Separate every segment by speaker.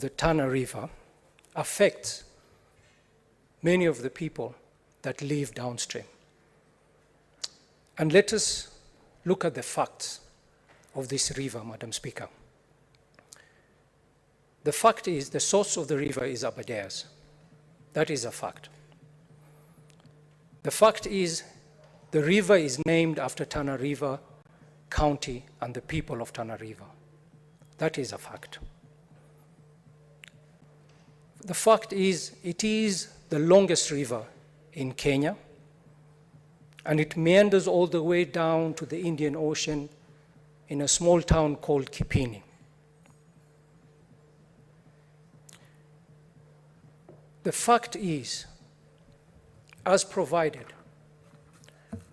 Speaker 1: the Tana River affects many of the people that live downstream. And let us look at the facts of this river, Madam Speaker. The fact is the source of the river is Aberdares. That is a fact. The fact is the river is named after Tana River County and the people of Tana River. That is a fact. The fact is it is the longest river in Kenya, and it meanders all the way down to the Indian Ocean in a small town called Kipini. The fact is, as provided,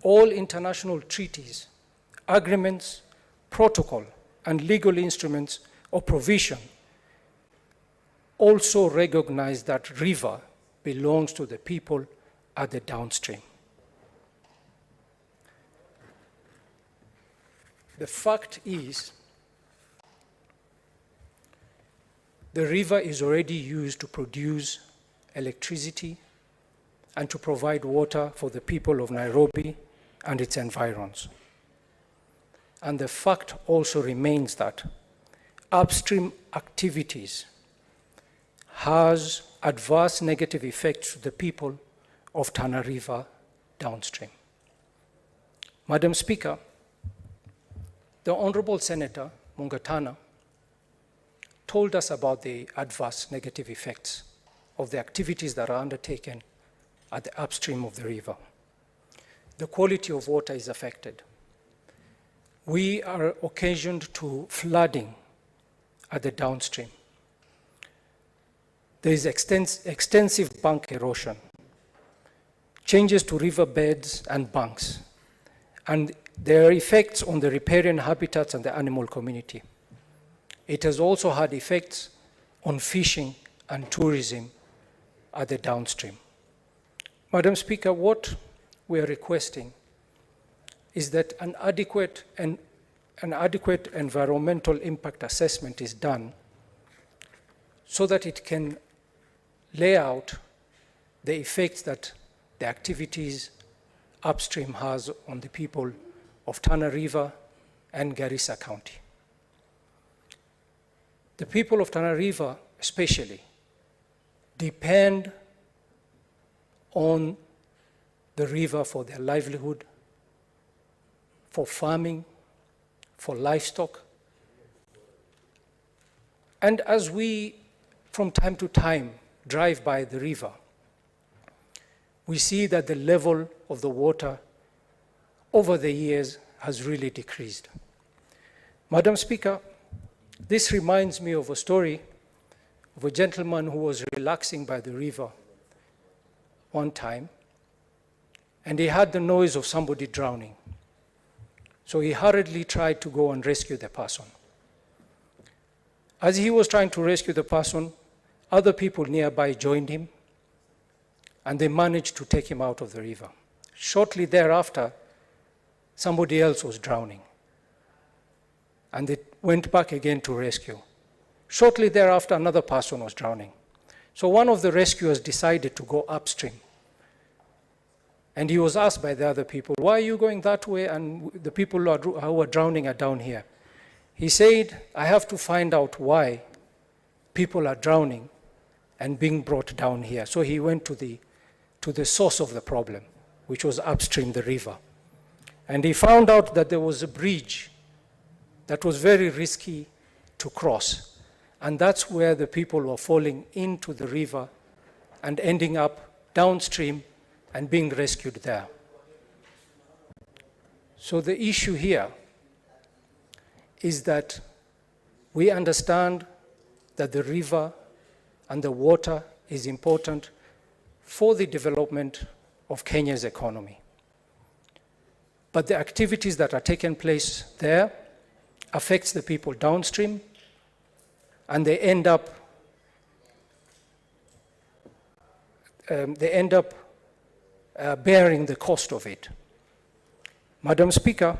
Speaker 1: all international treaties, agreements, protocol, and legal instruments or provision also recognize that river belongs to the people at the downstream. The fact is, the river is already used to produce electricity and to provide water for the people of Nairobi and its environs. And the fact also remains that upstream activities has adverse negative effects to the people of Tana River downstream. Madam Speaker, the Honorable Senator Mungatana told us about the adverse negative effects of the activities that are undertaken at the upstream of the river. The quality of water is affected. We are occasioned to flooding at the downstream. There is extensive bank erosion, changes to riverbeds and banks, and there are effects on the riparian habitats and the animal community. It has also had effects on fishing and tourism at the downstream. Madam Speaker, what we are requesting is that an adequate environmental impact assessment is done so that it can lay out the effects that the activities upstream has on the people of Tana River and Garissa County. The people of Tana River especially depend on the river for their livelihood, for farming, for livestock. And as we, from time to time, drive by the river, we see that the level of the water over the years has really decreased. Madam Speaker, this reminds me of a story of a gentleman who was relaxing by the river one time, and he heard the noise of somebody drowning. So he hurriedly tried to go and rescue the person. As he was trying to rescue the person, other people nearby joined him, and they managed to take him out of the river. Shortly thereafter, somebody else was drowning, and they went back again to rescue. Shortly thereafter, another person was drowning. So one of the rescuers decided to go upstream. And he was asked by the other people, why are you going that way and the people who are drowning are down here? He said, I have to find out why people are drowning and being brought down here. So he went to the source of the problem, which was upstream the river. And he found out that there was a bridge that was very risky to cross. And that's where the people were falling into the river and ending up downstream and being rescued there. So the issue here is that we understand that the river and the water is important for the development of Kenya's economy. But the activities that are taking place there affects the people downstream, and they end up bearing the cost of it. Madam Speaker,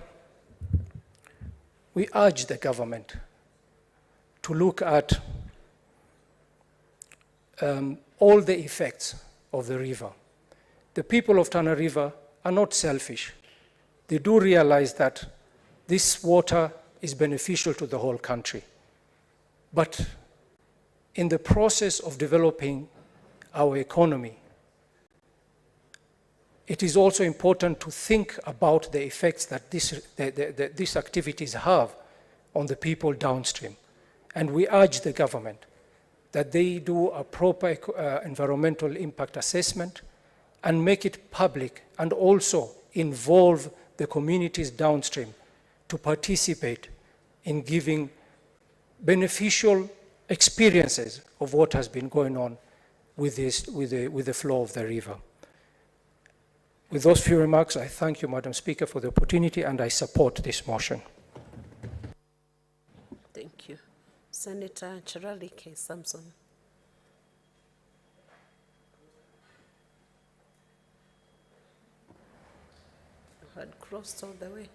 Speaker 1: we urge the government to look at all the effects of the river. The people of Tana River are not selfish. They do realize that this water is beneficial to the whole country. But in the process of developing our economy, it is also important to think about the effects that these activities have on the people downstream. And we urge the government that they do a proper environmental impact assessment and make it public, and also involve the communities downstream to participate in giving beneficial experiences of what has been going on with the flow of the river. With those few remarks, I thank you, Madam Speaker, for the opportunity, and I support this motion.
Speaker 2: Thank you. Senator Charali K. Samson. I had crossed all the way.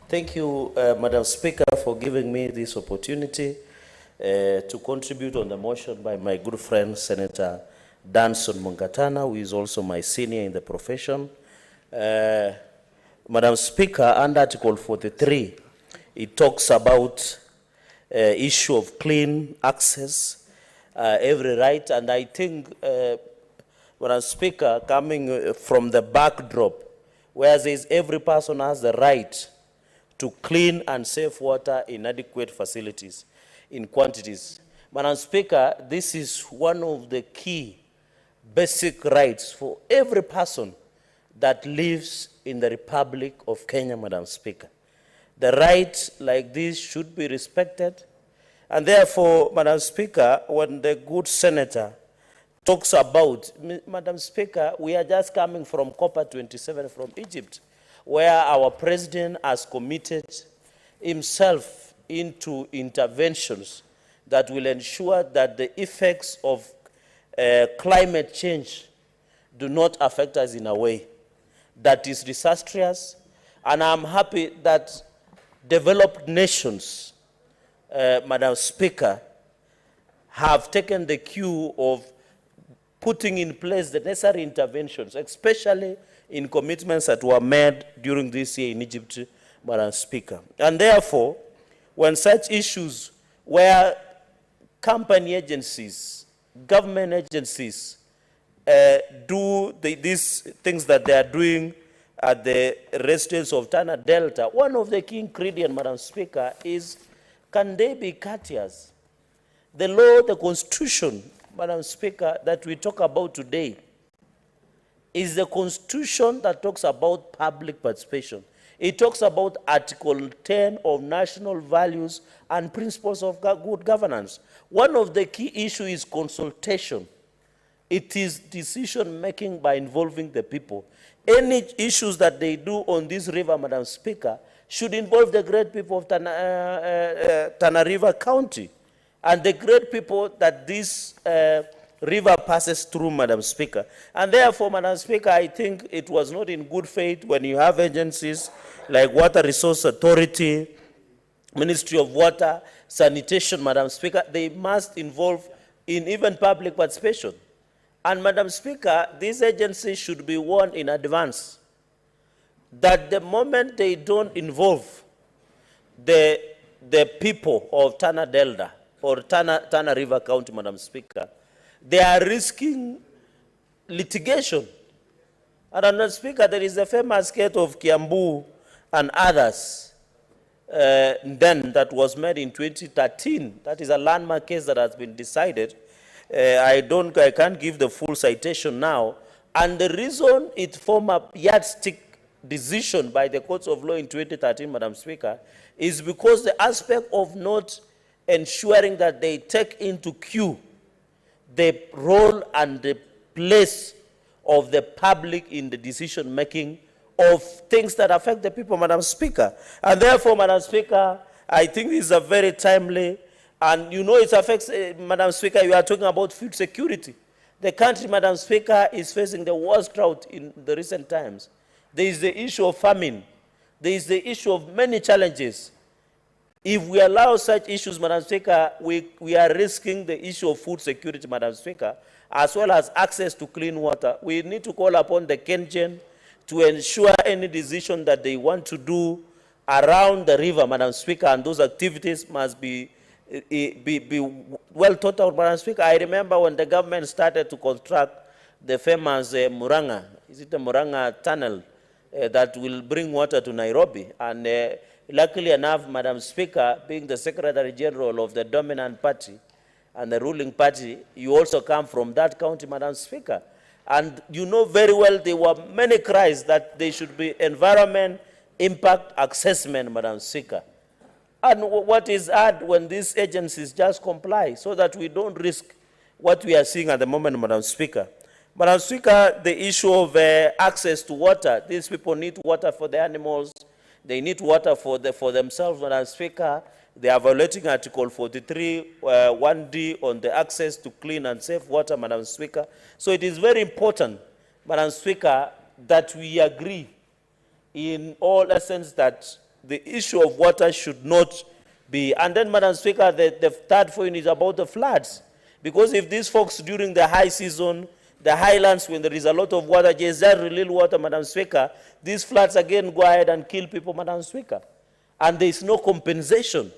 Speaker 3: Thank you, Madam Speaker, for giving me this opportunity to contribute on the motion by my good friend, Senator Danson Mungatana, who is also my senior in the profession. Madam Speaker, under Article 43, it talks about issue of clean access, every right, and I think, Madam Speaker, coming from the backdrop, where says every person has the right to clean and safe water in adequate facilities, in quantities. Madam Speaker, this is one of the key basic rights for every person that lives in the Republic of Kenya, Madam Speaker. The rights like this should be respected, and therefore, Madam Speaker, when the good senator talks about, Madam Speaker, we are just coming from COP27 from Egypt, where our president has committed himself into interventions that will ensure that the effects of climate change do not affect us in a way that is disastrous. And I'm happy that developed nations, Madam Speaker, have taken the cue of putting in place the necessary interventions, especially in commitments that were made during this year in Egypt, Madam Speaker. And therefore, when such issues where company agencies, government agencies do these things that they are doing at the residents of Tana Delta, one of the key ingredients, Madam Speaker, is can they be courteous? The law, the Constitution, Madam Speaker, that we talk about today is the Constitution that talks about public participation. It talks about Article 10 of national values and principles of good governance. One of the key issues is consultation. It is decision-making by involving the people. Any issues that they do on this river, Madam Speaker, should involve the great people of Tana River County and the great people that this river passes through, Madam Speaker. And therefore, Madam Speaker, I think it was not in good faith when you have agencies like Water Resource Authority, Ministry of Water, Sanitation, Madam Speaker, they must involve in even public participation. And Madam Speaker, these agencies should be warned in advance that the moment they don't involve the people of Tana Delta or Tana River County, Madam Speaker, they are risking litigation. And Madam Speaker, there is a famous case of Kiambu and others then that was made in 2013. That is a landmark case that has been decided. I can't give the full citation now. And the reason it formed a yardstick decision by the courts of law in 2013, Madam Speaker, is because the aspect of not ensuring that they take into queue the role and the place of the public in the decision-making of things that affect the people, Madam Speaker. And therefore, Madam Speaker, I think this is a very timely, and you know it affects, Madam Speaker, you are talking about food security. The country, Madam Speaker, is facing the worst drought in the recent times. There is the issue of famine. There is the issue of many challenges. If we allow such issues, Madam Speaker, we are risking the issue of food security, Madam Speaker, as well as access to clean water. We need to call upon the Kenyan to ensure any decision that they want to do around the river, Madam Speaker, and those activities must be well thought out, Madam Speaker. I remember when the government started to construct the famous Muranga, is it the Muranga tunnel that will bring water to Nairobi? And luckily enough, Madam Speaker, being the Secretary General of the dominant party and the ruling party, you also come from that county, Madam Speaker. And you know very well there were many cries that there should be environment impact assessment, Madam Speaker. And what is hard when these agencies just comply so that we don't risk what we are seeing at the moment, Madam Speaker. Madam Speaker, the issue of access to water, these people need water for the animals, they need water for themselves, Madam Speaker. They are violating Article 43, 1D on the access to clean and safe water, Madam Speaker. So it is very important, Madam Speaker, that we agree in all essence that the issue of water should not be. And then, Madam Speaker, the third point is about the floods. Because if these folks during the high season, the highlands, when there is a lot of water, just release water, Madam Speaker, these floods again go ahead and kill people, Madam Speaker. And there is no compensation.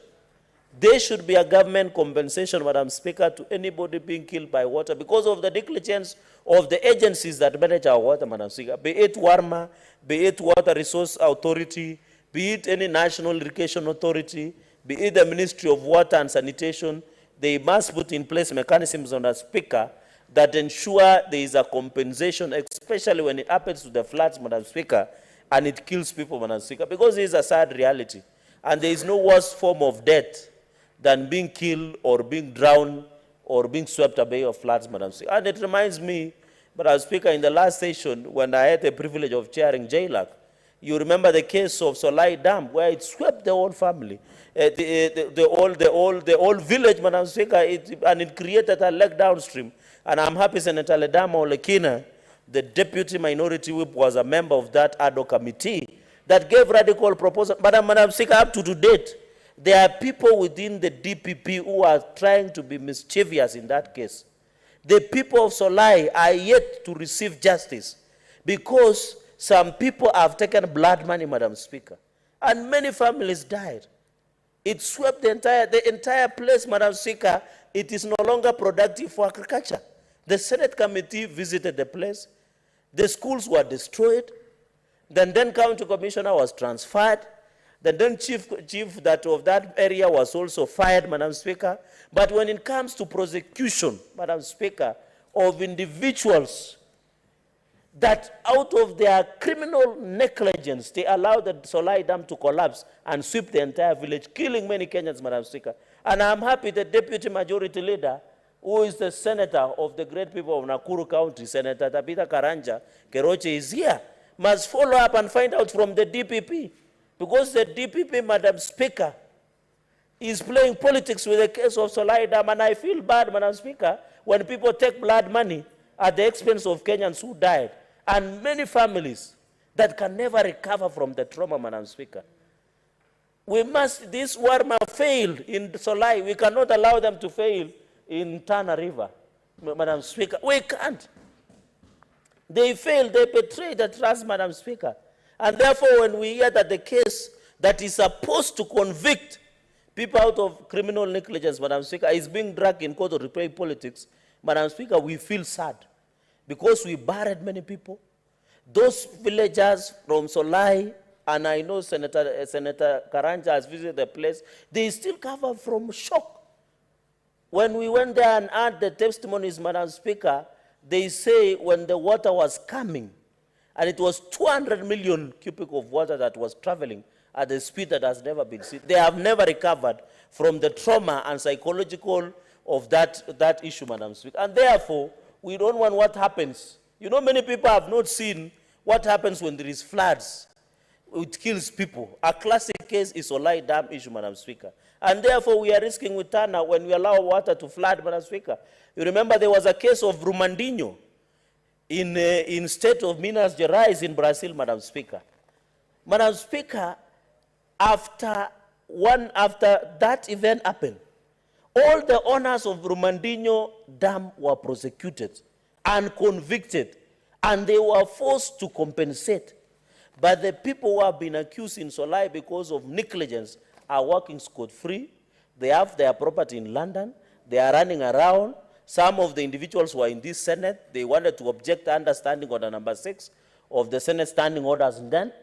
Speaker 3: There should be a government compensation, Madam Speaker, to anybody being killed by water because of the negligence of the agencies that manage our water, Madam Speaker. Be it WARMA, be it Water Resource Authority, be it any National Irrigation Authority, be it the Ministry of Water and Sanitation, they must put in place mechanisms, Madam Speaker, that ensure there is a compensation, especially when it happens to the floods, Madam Speaker, and it kills people, Madam Speaker, because it is a sad reality. And there is no worse form of death than being killed or being drowned or being swept away of floods, Madam Speaker. And it reminds me, Madam Speaker, in the last session, when I had the privilege of chairing JLAC, you remember the case of Solai Dam, where it swept the whole family, the whole village, Madam Speaker, and it created a leg downstream. And I'm happy Senator Ledama Olekina, the Deputy Minority Whip, was a member of that ad hoc committee that gave radical proposals. But Madam Speaker, up to date, there are people within the DPP who are trying to be mischievous in that case. The people of Solai are yet to receive justice because some people have taken blood money, Madam Speaker, and many families died. It swept the entire place, Madam Speaker. It is no longer productive for agriculture. The Senate committee visited the place. The schools were destroyed. The then county commissioner was transferred. The then chief of that area was also fired, Madam Speaker. But when it comes to prosecution, Madam Speaker, of individuals that out of their criminal negligence, they allowed the Solai Dam to collapse and sweep the entire village, killing many Kenyans, Madam Speaker. And I'm happy the Deputy Majority Leader, who is the Senator of the great people of Nakuru County, Senator Tabitha Karanja Keroche, is here, must follow up and find out from the DPP. Because the DPP, Madam Speaker, is playing politics with the case of Solai Dam. And I feel bad, Madam Speaker, when people take blood money at the expense of Kenyans who died. And many families that can never recover from the trauma, Madam Speaker. This Warma failed in Solai. We cannot allow them to fail in Tana River, Madam Speaker. We can't. They failed, they betrayed the trust, Madam Speaker. And therefore, when we hear that the case that is supposed to convict people out of criminal negligence, Madam Speaker, is being dragged in court of replay politics, Madam Speaker, we feel sad. Because we buried many people. Those villagers from Solai, and I know Senator Karanja has visited the place, they still cover from shock. When we went there and heard the testimonies, Madam Speaker, they say when the water was coming, and it was 200 million cubic of water that was traveling at a speed that has never been seen. They have never recovered from the trauma and psychological of that issue, Madam Speaker. And therefore, we don't want what happens. You know, many people have not seen what happens when there is floods. It kills people. A classic case is Solai Dam issue, Madam Speaker. And therefore, we are risking with Tana when we allow water to flood, Madam Speaker. You remember there was a case of Rumandinho in state of Minas Gerais in Brazil, Madam Speaker. Madam Speaker, after one after that event happened, all the owners of Brumadinho Dam were prosecuted and convicted, and they were forced to compensate. But the people who have been accused in Solai because of negligence are working scot-free. They have their property in London. They are running around. Some of the individuals who are in this Senate, they wanted to object to understanding order number 6 of the Senate standing orders then.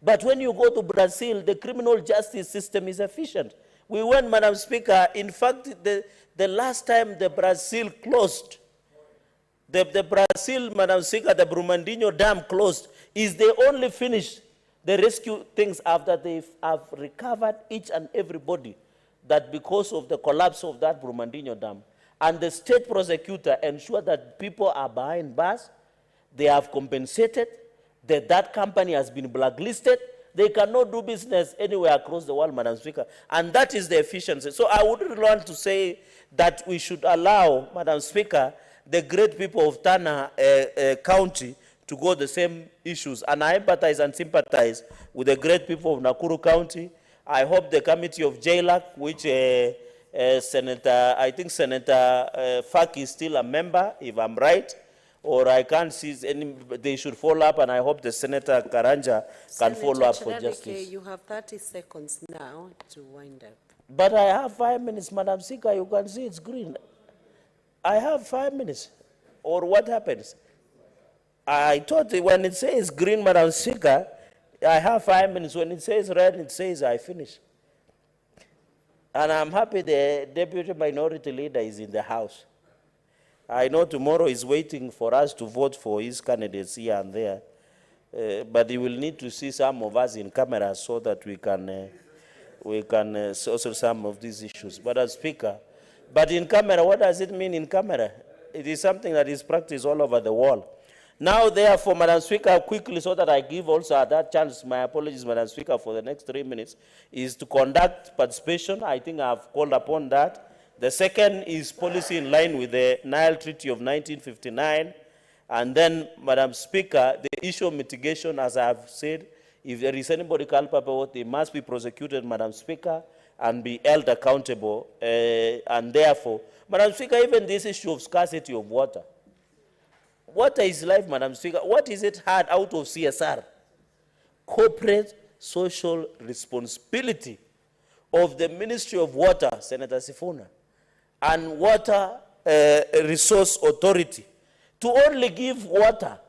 Speaker 3: But when you go to Brazil, the criminal justice system is efficient. We went, Madam Speaker, in fact, the last time the Brazil closed, the Brazil, Madam Speaker, the Brumadinho Dam closed, is they only finished the rescue things after they have recovered each and everybody that because of the collapse of that Brumadinho Dam. And the state prosecutor ensured that people are behind bars, they have compensated, that company has been blacklisted, they cannot do business anywhere across the world, Madam Speaker. And that is the efficiency. So I would really want to say that we should allow, Madam Speaker, the great people of Tana County to go the same issues. And I empathize and sympathize with the great people of Nakuru County. I hope the committee of JLAC, which Senator, I think Senator Faki is still a member, if I'm right, or I can't see any, they should follow up, and I hope the Senator Karanja can follow up for justice.
Speaker 2: You have 30 seconds now to wind up.
Speaker 3: But I have 5 minutes, Madam Speaker. You can see it's green. I have 5 minutes. Or what happens? I thought when it says green, Madam Speaker, I have 5 minutes. When it says red, it says I finish. And I'm happy the Deputy Minority Leader is in the House. I know tomorrow he's waiting for us to vote for his candidates here and there. But he will need to see some of us in camera so that we can also some of these issues. But as Speaker, but in camera, what does it mean in camera? It is something that is practiced all over the world. Now, therefore, Madam Speaker, quickly, so that I give also that chance, my apologies, Madam Speaker, for the next 3 minutes, is to conduct participation. I think I've called upon that. The second is policy in line with the Nile Treaty of 1959. And then, Madam Speaker, the issue of mitigation, as I have said, if there is anybody culpable, they must be prosecuted, Madam Speaker, and be held accountable. And therefore, Madam Speaker, even this issue of scarcity of water. Water is life, Madam Speaker. What is it had out of CSR? Corporate social responsibility of the Ministry of Water, Senator Sifuna, and Water Resource Authority to only give water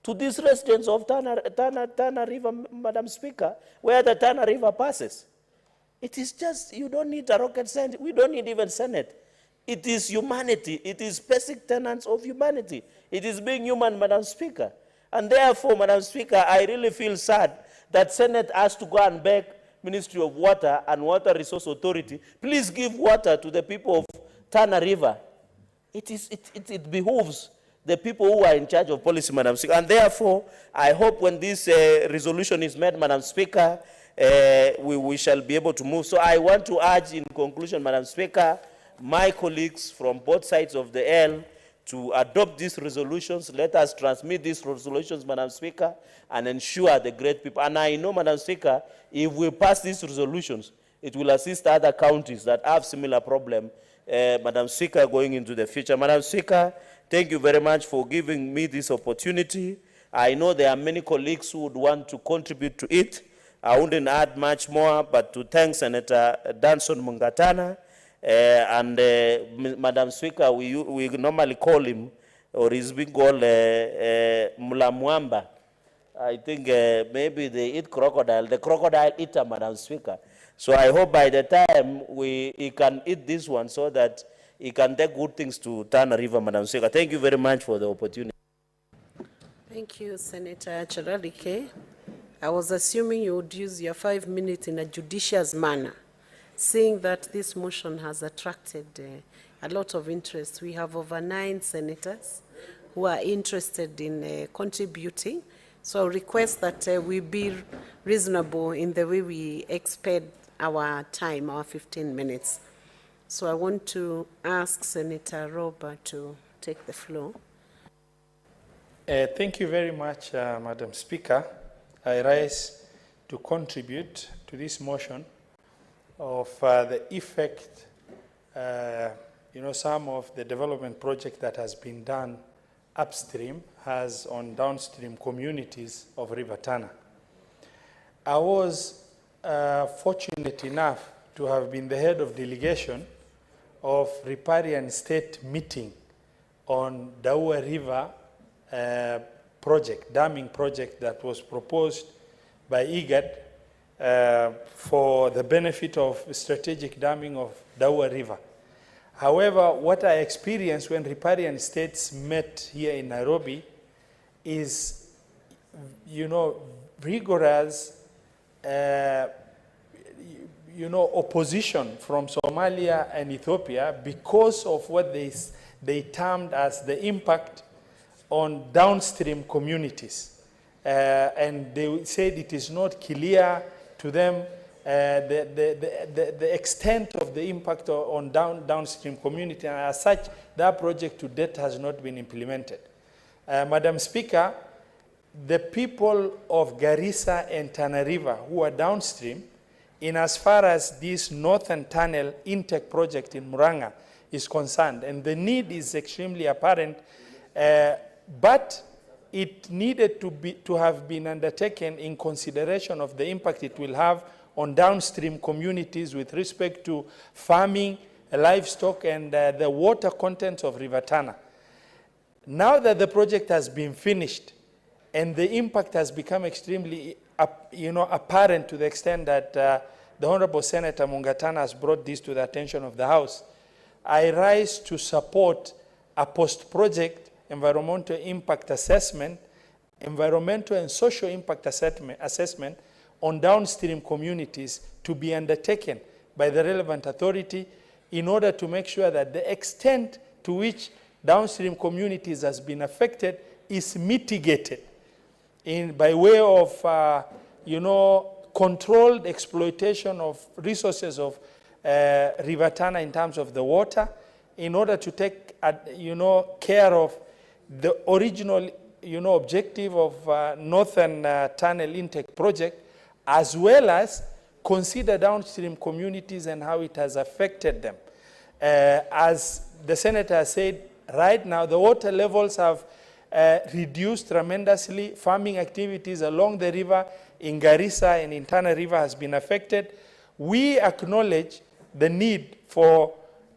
Speaker 3: to these residents of Tana River, Madam Speaker, where the Tana River passes. It is just, you don't need a rocket science. We don't need even Senate. It is humanity. It is basic tenets of humanity. It is being human, Madam Speaker. And therefore, Madam Speaker, I really feel sad that Senate has to go and beg Ministry of Water and Water Resource Authority, please give water to the people of Tana River. It behooves the people who are in charge of policy, Madam Speaker. And therefore, I hope when this resolution is made, Madam Speaker, we shall be able to move. So I want to urge in conclusion, Madam Speaker, my colleagues from both sides of the aisle to adopt these resolutions. Let us transmit these resolutions, Madam Speaker, and ensure the great people. And I know, Madam Speaker, if we pass these resolutions, it will assist other counties that have similar problem, Madam Speaker, going into the future. Madam Speaker, thank you very much for giving me this opportunity. I know there are many colleagues who would want to contribute to it. I wouldn't add much more, but to thank Senator Danson Mungatana, and Madam Speaker, we normally call him, or he's been called Mulamwamba. I think maybe they eat crocodile, the crocodile eater, Madam Speaker. So I hope by the time he can eat this one so that he can take good things to Tana River, Madam Speaker. Thank you very much for the opportunity.
Speaker 2: Thank you, Senator Charalike. I was assuming you would use your 5 minutes in a judicious manner. Seeing that this motion has attracted a lot of interest, we have over 9 senators who are interested in contributing. So I request that we be reasonable in the way we expend our time, our 15 minutes. So I want to ask Senator Robert to take the floor.
Speaker 4: Thank you very much, Madam Speaker. I rise to contribute to this motion of the effect, some of the development project that has been done upstream has on downstream communities of River Tana. I was fortunate enough to have been the head of delegation of riparian state meeting on Daua River project, damming project that was proposed by IGAD for the benefit of strategic damming of Daua River. However, what I experienced when riparian states met here in Nairobi is, rigorous, opposition from Somalia and Ethiopia because of what they termed as the impact on downstream communities. And they said it is not clear to them the extent of the impact on downstream community, and as such, that project to date has not been implemented. Madam Speaker, the people of Garissa and Tana River who are downstream, in as far as this Northern Tunnel intake project in Muranga is concerned, and the need is extremely apparent, but it needed to have been undertaken in consideration of the impact it will have on downstream communities with respect to farming, livestock, and the water content of River Tana. Now that the project has been finished and the impact has become extremely apparent to the extent that the Honorable Senator Mungatana has brought this to the attention of the House, I rise to support a post-project environmental impact assessment, environmental and social impact assessment on downstream communities to be undertaken by the relevant authority in order to make sure that the extent to which downstream communities has been affected is mitigated by way of, controlled exploitation of resources of River Tana in terms of the water, in order to take, care of the original, objective of Northern Tunnel Intake Project, as well as consider downstream communities and how it has affected them. As the Senator said, right now the water levels have reduced tremendously. Farming activities along the river in Garissa and in Tana River has been affected. We acknowledge the need for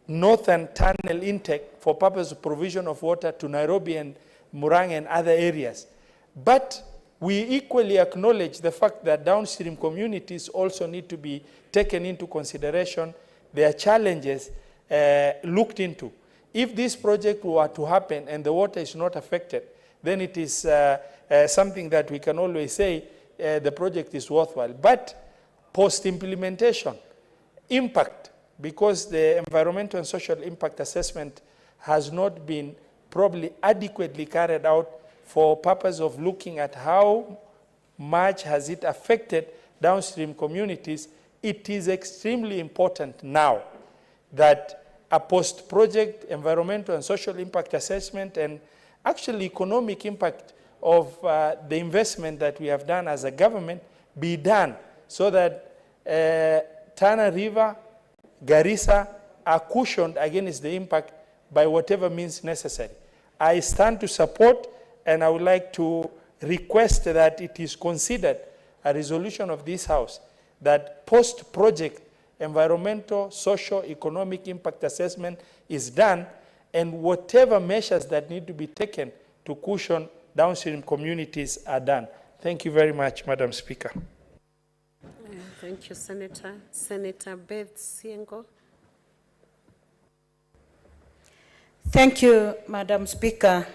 Speaker 4: Northern Tunnel intake for purpose of provision of water to Nairobi and Murang'a and other areas. But we equally acknowledge the fact that downstream communities also need to be taken into consideration, their challenges looked into. If this project were to happen and the water is not affected, then it is something that we can always say the project is worthwhile. But post-implementation, impact, because the environmental and social impact assessment has not been probably adequately carried out for purpose of looking at how much has it affected downstream communities, it is extremely important now that a post-project environmental and social impact assessment and actually economic impact of the investment that we have done as a government be done so that Tana River, Garissa are cushioned against the impact by whatever means necessary. I stand to support, and I would like to request that it is considered a resolution of this House that post-project environmental, social, economic impact assessment is done, and whatever measures that need to be taken to cushion downstream communities are done. Thank you very much, Madam Speaker.
Speaker 2: Thank you, Senator. Senator Beth Siengo.
Speaker 5: Thank you, Madam Speaker.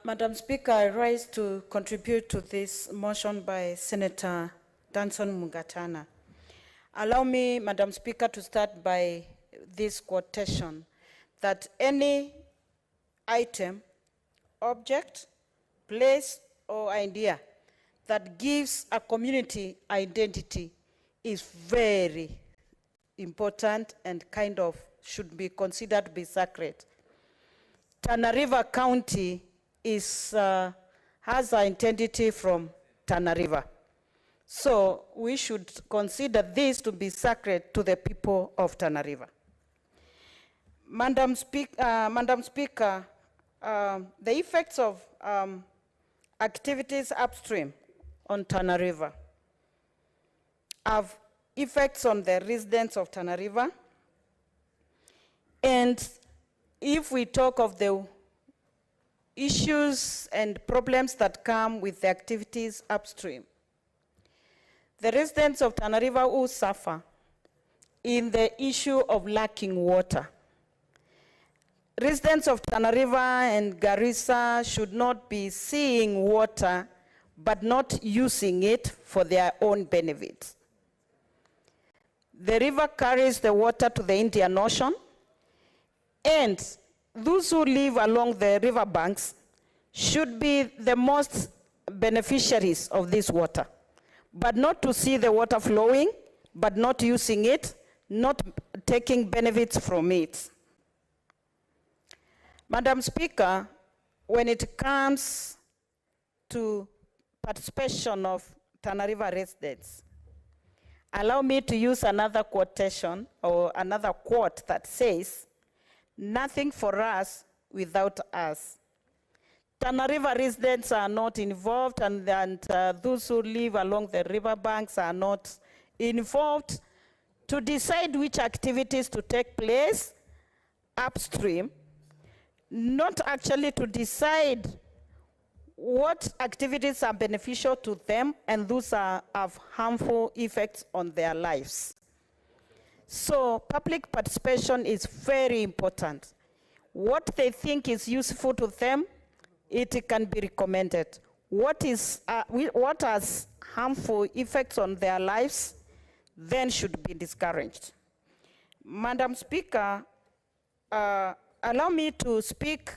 Speaker 5: Madam Speaker, I rise to contribute to this motion by Senator Danson Mungatana. Allow me, Madam Speaker, to start by this quotation, that any item, object, place, or idea that gives a community identity is very important and kind of should be considered to be sacred. Tana River County has an identity from Tana River. So we should consider this to be sacred to the people of Tana River. Madam Speaker, the effects of activities upstream on Tana River have effects on the residents of Tana River. And if we talk of the issues and problems that come with the activities upstream, the residents of Tana River will suffer in the issue of lacking water. Residents of Tana River and Garissa should not be seeing water but not using it for their own benefit. The river carries the water to the Indian Ocean, and those who live along the river banks should be the most beneficiaries of this water, but not to see the water flowing, but not using it, not taking benefits from it. Madam Speaker, when it comes to participation of Tana River residents, allow me to use another quotation or another quote that says, "Nothing for us without us." Tana River residents are not involved, and those who live along the river banks are not involved to decide which activities to take place upstream, not actually to decide what activities are beneficial to them and those have harmful effects on their lives. So public participation is very important. What they think is useful to them, it can be recommended. What has harmful effects on their lives, then should be discouraged. Madam Speaker, allow me to speak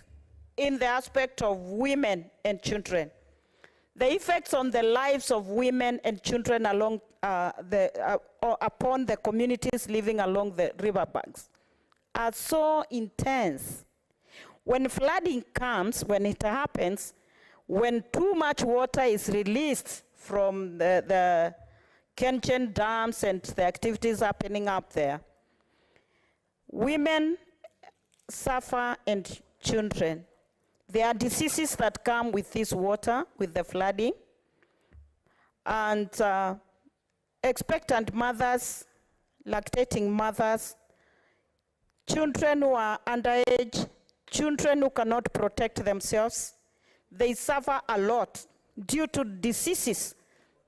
Speaker 5: in the aspect of women and children. The effects on the lives of women and children along upon the communities living along the riverbanks are so intense. When flooding comes, when it happens, when too much water is released from the Kenchen dams and the activities happening up there, women suffer and children. There are diseases that come with this water, with the flooding, and expectant mothers, lactating mothers, children who are underage, children who cannot protect themselves, they suffer a lot due to diseases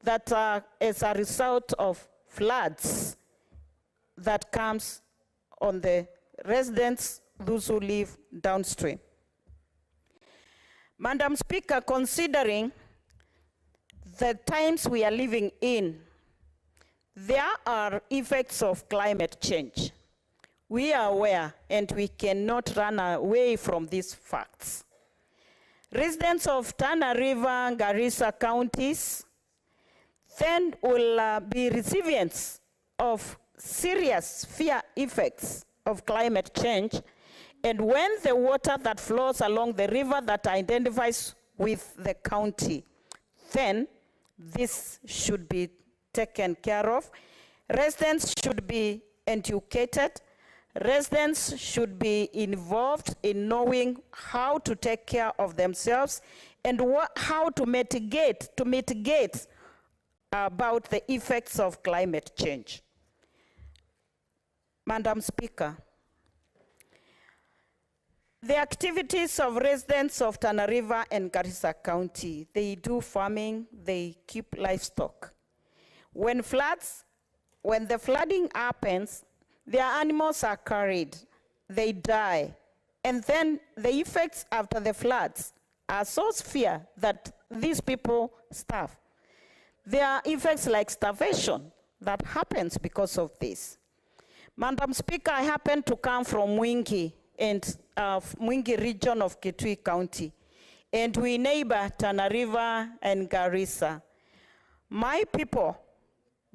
Speaker 5: that are as a result of floods that comes on the residents, those who live downstream. Madam Speaker, considering the times we are living in, there are effects of climate change. We are aware, and we cannot run away from these facts. Residents of Tana River, Garissa counties, then will be recipients of serious severe effects of climate change. And when the water that flows along the river that identifies with the county, then this should be taken care of. Residents should be educated. Residents should be involved in knowing how to take care of themselves and how to mitigate about the effects of climate change. Madam Speaker, the activities of residents of Tana River and Garissa County, they do farming, they keep livestock. When the flooding happens, their animals are carried, they die. And then the effects after the floods are so severe that these people starve. There are effects like starvation that happens because of this. Madam Speaker, I happen to come from Mwingi and Mwingi region of Kitui County, and we neighbor Tana River and Garissa. My people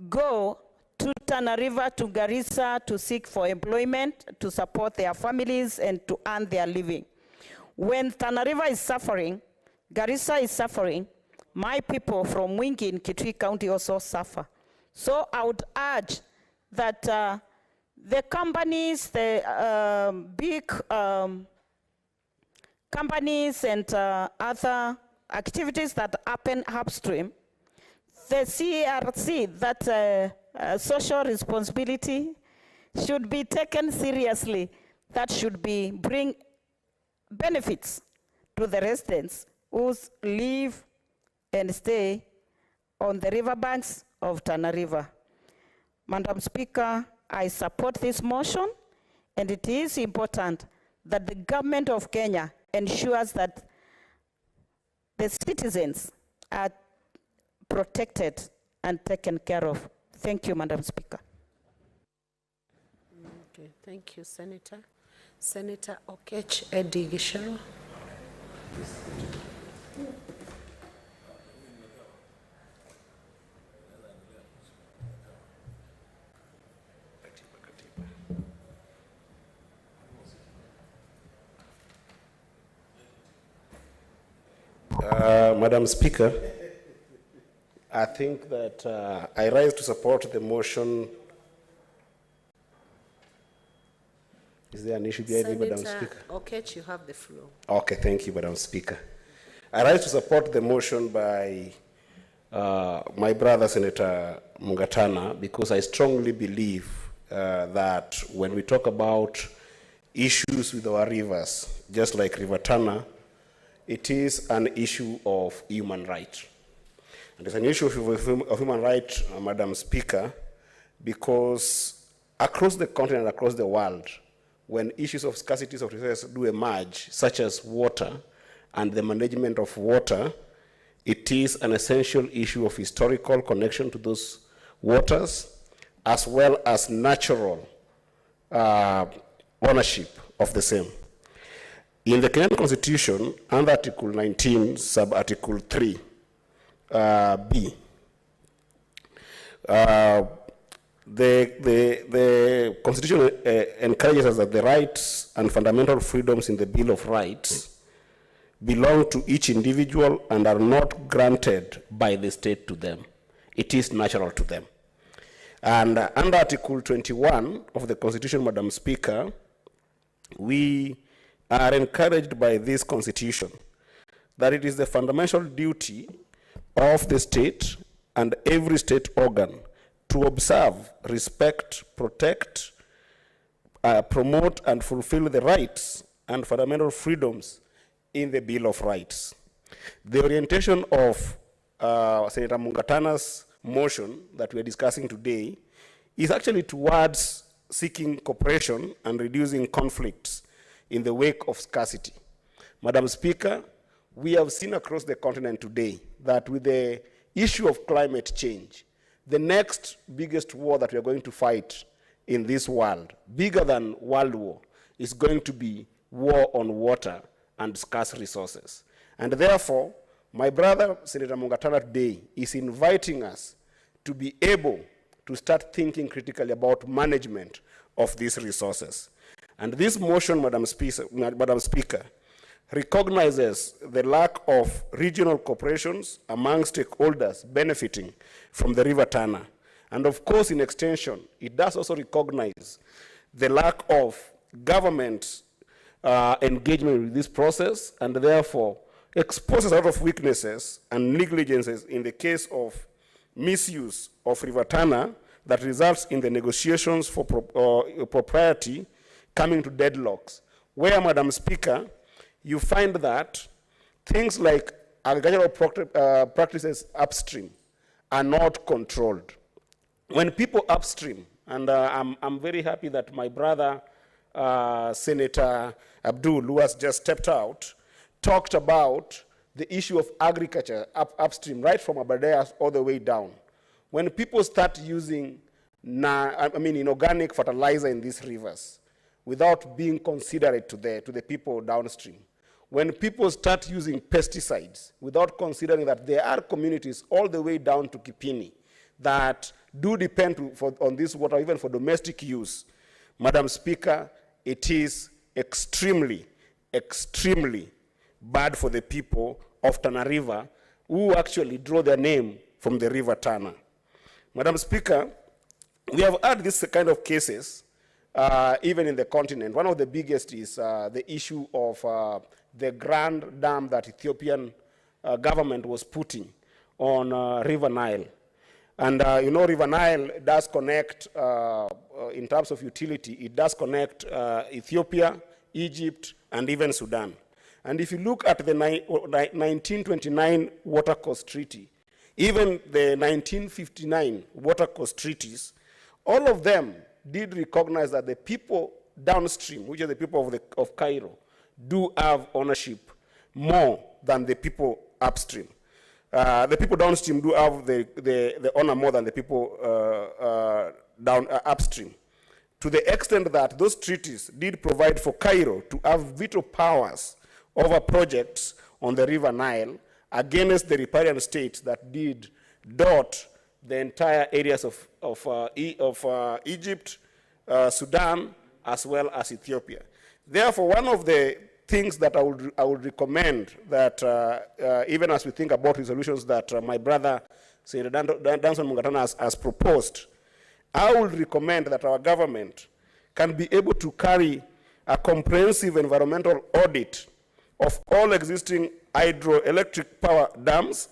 Speaker 5: go to Tana River, to Garissa to seek for employment, to support their families and to earn their living. When Tana River is suffering, Garissa is suffering, my people from Mwingi in Kitui County also suffer. So I would urge that the companies, the big companies and other activities that happen upstream, the CRC, that social responsibility should be taken seriously. That should be bring benefits to the residents who live and stay on the riverbanks of Tana River. Madam Speaker, I support this motion, and it is important that the government of Kenya ensures that the citizens are protected and taken care of. Thank you, Madam Speaker.
Speaker 2: Okay, thank you, Senator. Senator Okech Eddie Gishero.
Speaker 6: Madam Speaker, I think that I rise to support the motion. Is there an issue behind me, Madam Speaker?
Speaker 2: Okech, you have the floor.
Speaker 6: Okay, thank you, Madam Speaker. I rise to support the motion by my brother, Senator Mungatana, because I strongly believe that when we talk about issues with our rivers, just like River Tana, it is an issue of human right. And it's an issue of human right, Madam Speaker, because across the continent, across the world, when issues of scarcity of resources do emerge, such as water and the management of water, it is an essential issue of historical connection to those waters, as well as natural ownership of the same. In the Kenyan Constitution, under Article 19, sub-Article 3, B, the Constitution encourages us that the rights and fundamental freedoms in the Bill of Rights belong to each individual and are not granted by the state to them. It is natural to them. And under Article 21 of the Constitution, Madam Speaker, we are encouraged by this Constitution that it is the fundamental duty of the state and every state organ to observe, respect, protect, promote, and fulfill the rights and fundamental freedoms in the Bill of Rights. The orientation of Senator Mungatana's motion that we are discussing today is actually towards seeking cooperation and reducing conflicts in the wake of scarcity. Madam Speaker, we have seen across the continent today that with the issue of climate change, the next biggest war that we are going to fight in this world, bigger than World War, is going to be war on water and scarce resources. And therefore, my brother, Senator Mungatana, today is inviting us to be able to start thinking critically about management of these resources. And this motion, Madam Speaker, recognizes the lack of regional cooperations among stakeholders benefiting from the River Tana. And of course, in extension, it does also recognize the lack of government engagement with this process, and therefore exposes a lot of weaknesses and negligences in the case of misuse of River Tana that results in the negotiations for propriety coming to deadlocks, where, Madam Speaker, you find that things like agricultural practices upstream are not controlled. When people upstream, and I'm very happy that my brother, Senator Abdul, who has just stepped out, talked about the issue of agriculture upstream, right from Abadeas all the way down. When people start using inorganic fertilizer in these rivers without being considerate to the people downstream, when people start using pesticides without considering that there are communities all the way down to Kipini that do depend on this water even for domestic use, Madam Speaker, it is extremely, extremely bad for the people of Tana River, who actually draw their name from the river Tana. Madam Speaker, we have had this kind of cases even in the continent. One of the biggest is the issue of the grand dam that Ethiopian government was putting on River Nile. And you know, River Nile does connect, in terms of utility, it does connect Ethiopia, Egypt, and even Sudan. And if you look at the 1929 Watercourse Treaty, even the 1959 Watercourse Treaties, all of them did recognize that the people downstream, which are the people of Cairo, do have ownership more than the people upstream. The people downstream do have the honor more than the people upstream. To the extent that those treaties did provide for Cairo to have veto powers over projects on the River Nile against the riparian states that did dot the entire areas of Egypt, Sudan, as well as Ethiopia. Therefore, one of the things that I would recommend that even as we think about resolutions that my brother, Senator Danson Mungatana has proposed, I would recommend that our government can be able to carry a comprehensive environmental audit of all existing hydroelectric power dams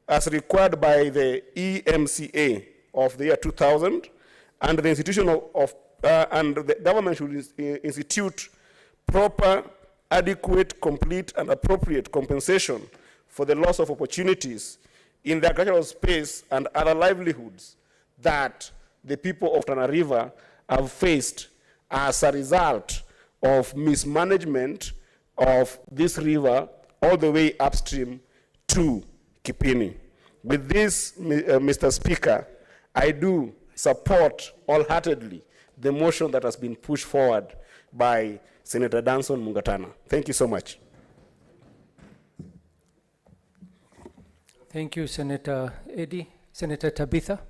Speaker 6: as required by the EMCA of the year 2000, and the institution and the government should institute proper, adequate, complete, and appropriate compensation for the loss of opportunities in the agricultural space and other livelihoods that the people of Tana River have faced as a result of mismanagement of this river all the way upstream to Kipini. With this, Mr. Speaker, I do support wholeheartedly the motion that has been pushed forward by Senator Danson Mungatana. Thank you so much.
Speaker 1: Thank you, Senator Eddie. Senator Tabitha.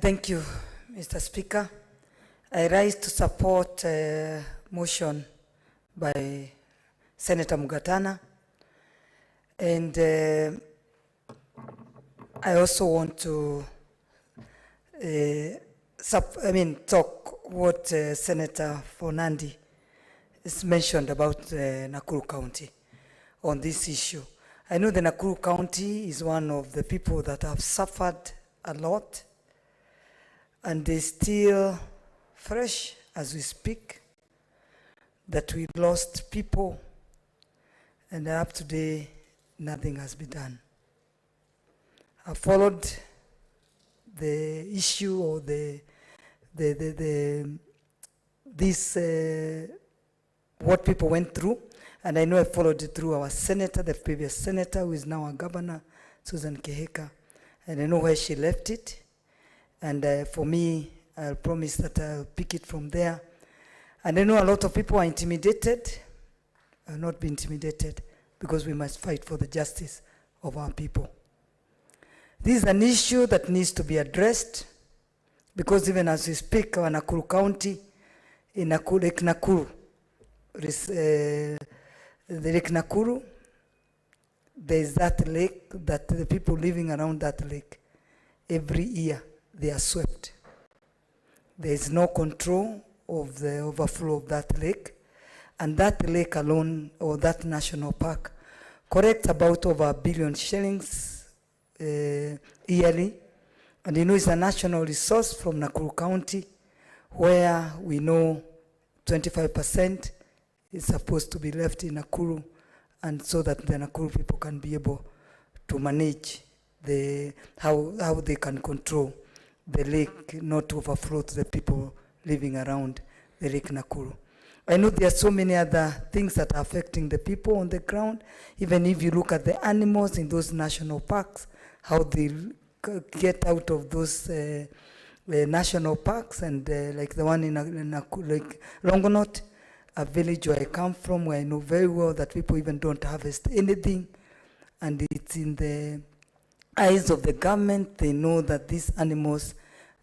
Speaker 7: Thank you, Mr. Speaker. I rise to support motion by Senator Mugatana, and I also want to talk what Senator Fonandi has mentioned about Nakuru County on this issue. I know the Nakuru County is one of the people that have suffered a lot, and they're still fresh as we speak, that we lost people, and up to today, nothing has been done. I followed the issue or what people went through, and I know I followed it through our senator, the previous senator, who is now our governor, Susan Keheka, and I know where she left it. And for me, I'll promise that I'll pick it from there. And I know a lot of people are intimidated. I'll not be intimidated, because we must fight for the justice of our people. This is an issue that needs to be addressed, because even as we speak, our Nakuru County, in Lake Nakuru, the Lake Nakuru, there is that lake, that the people living around that lake, every year, they are swept. There is no control of the overflow of that lake, and that lake alone, or that national park, collects about over $1 billion shillings yearly. And you know, it's a national resource from Nakuru County, where we know 25% is supposed to be left in Nakuru, and so that the Nakuru people can be able to manage how they can control the lake not to overflow to the people living around the Lake Nakuru. I know there are so many other things that are affecting the people on the ground. Even if you look at the animals in those national parks, how they get out of those national parks, and like the one in like Longonot, a village where I come from, where I know very well that people even don't harvest anything, and it's in the eyes of the government. They know that these animals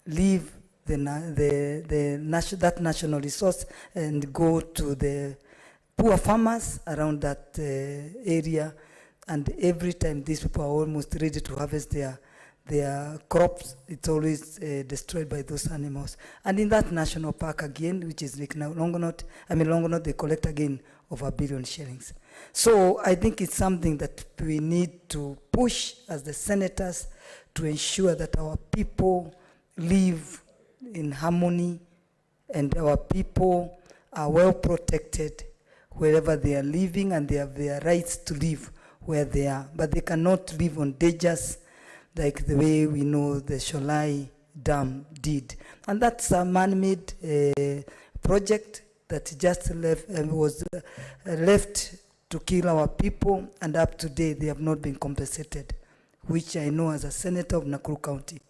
Speaker 7: leave that national resource and go to the poor farmers around that area. And every time these people are almost ready to harvest their crops, it's always destroyed by those animals. And in that national park again, which is like now Longonot, they collect again over $1 billion shillings. So I think it's something that we need to push as the senators to ensure that our people live in harmony and our people are well protected wherever they are living, and they have their rights to live where they are. But they cannot live on dangers like the way we know the Sholai Dam did. And that's a man-made project that just was left to kill our people, and up to date they have not been compensated, which I know as a senator of Nakuru County.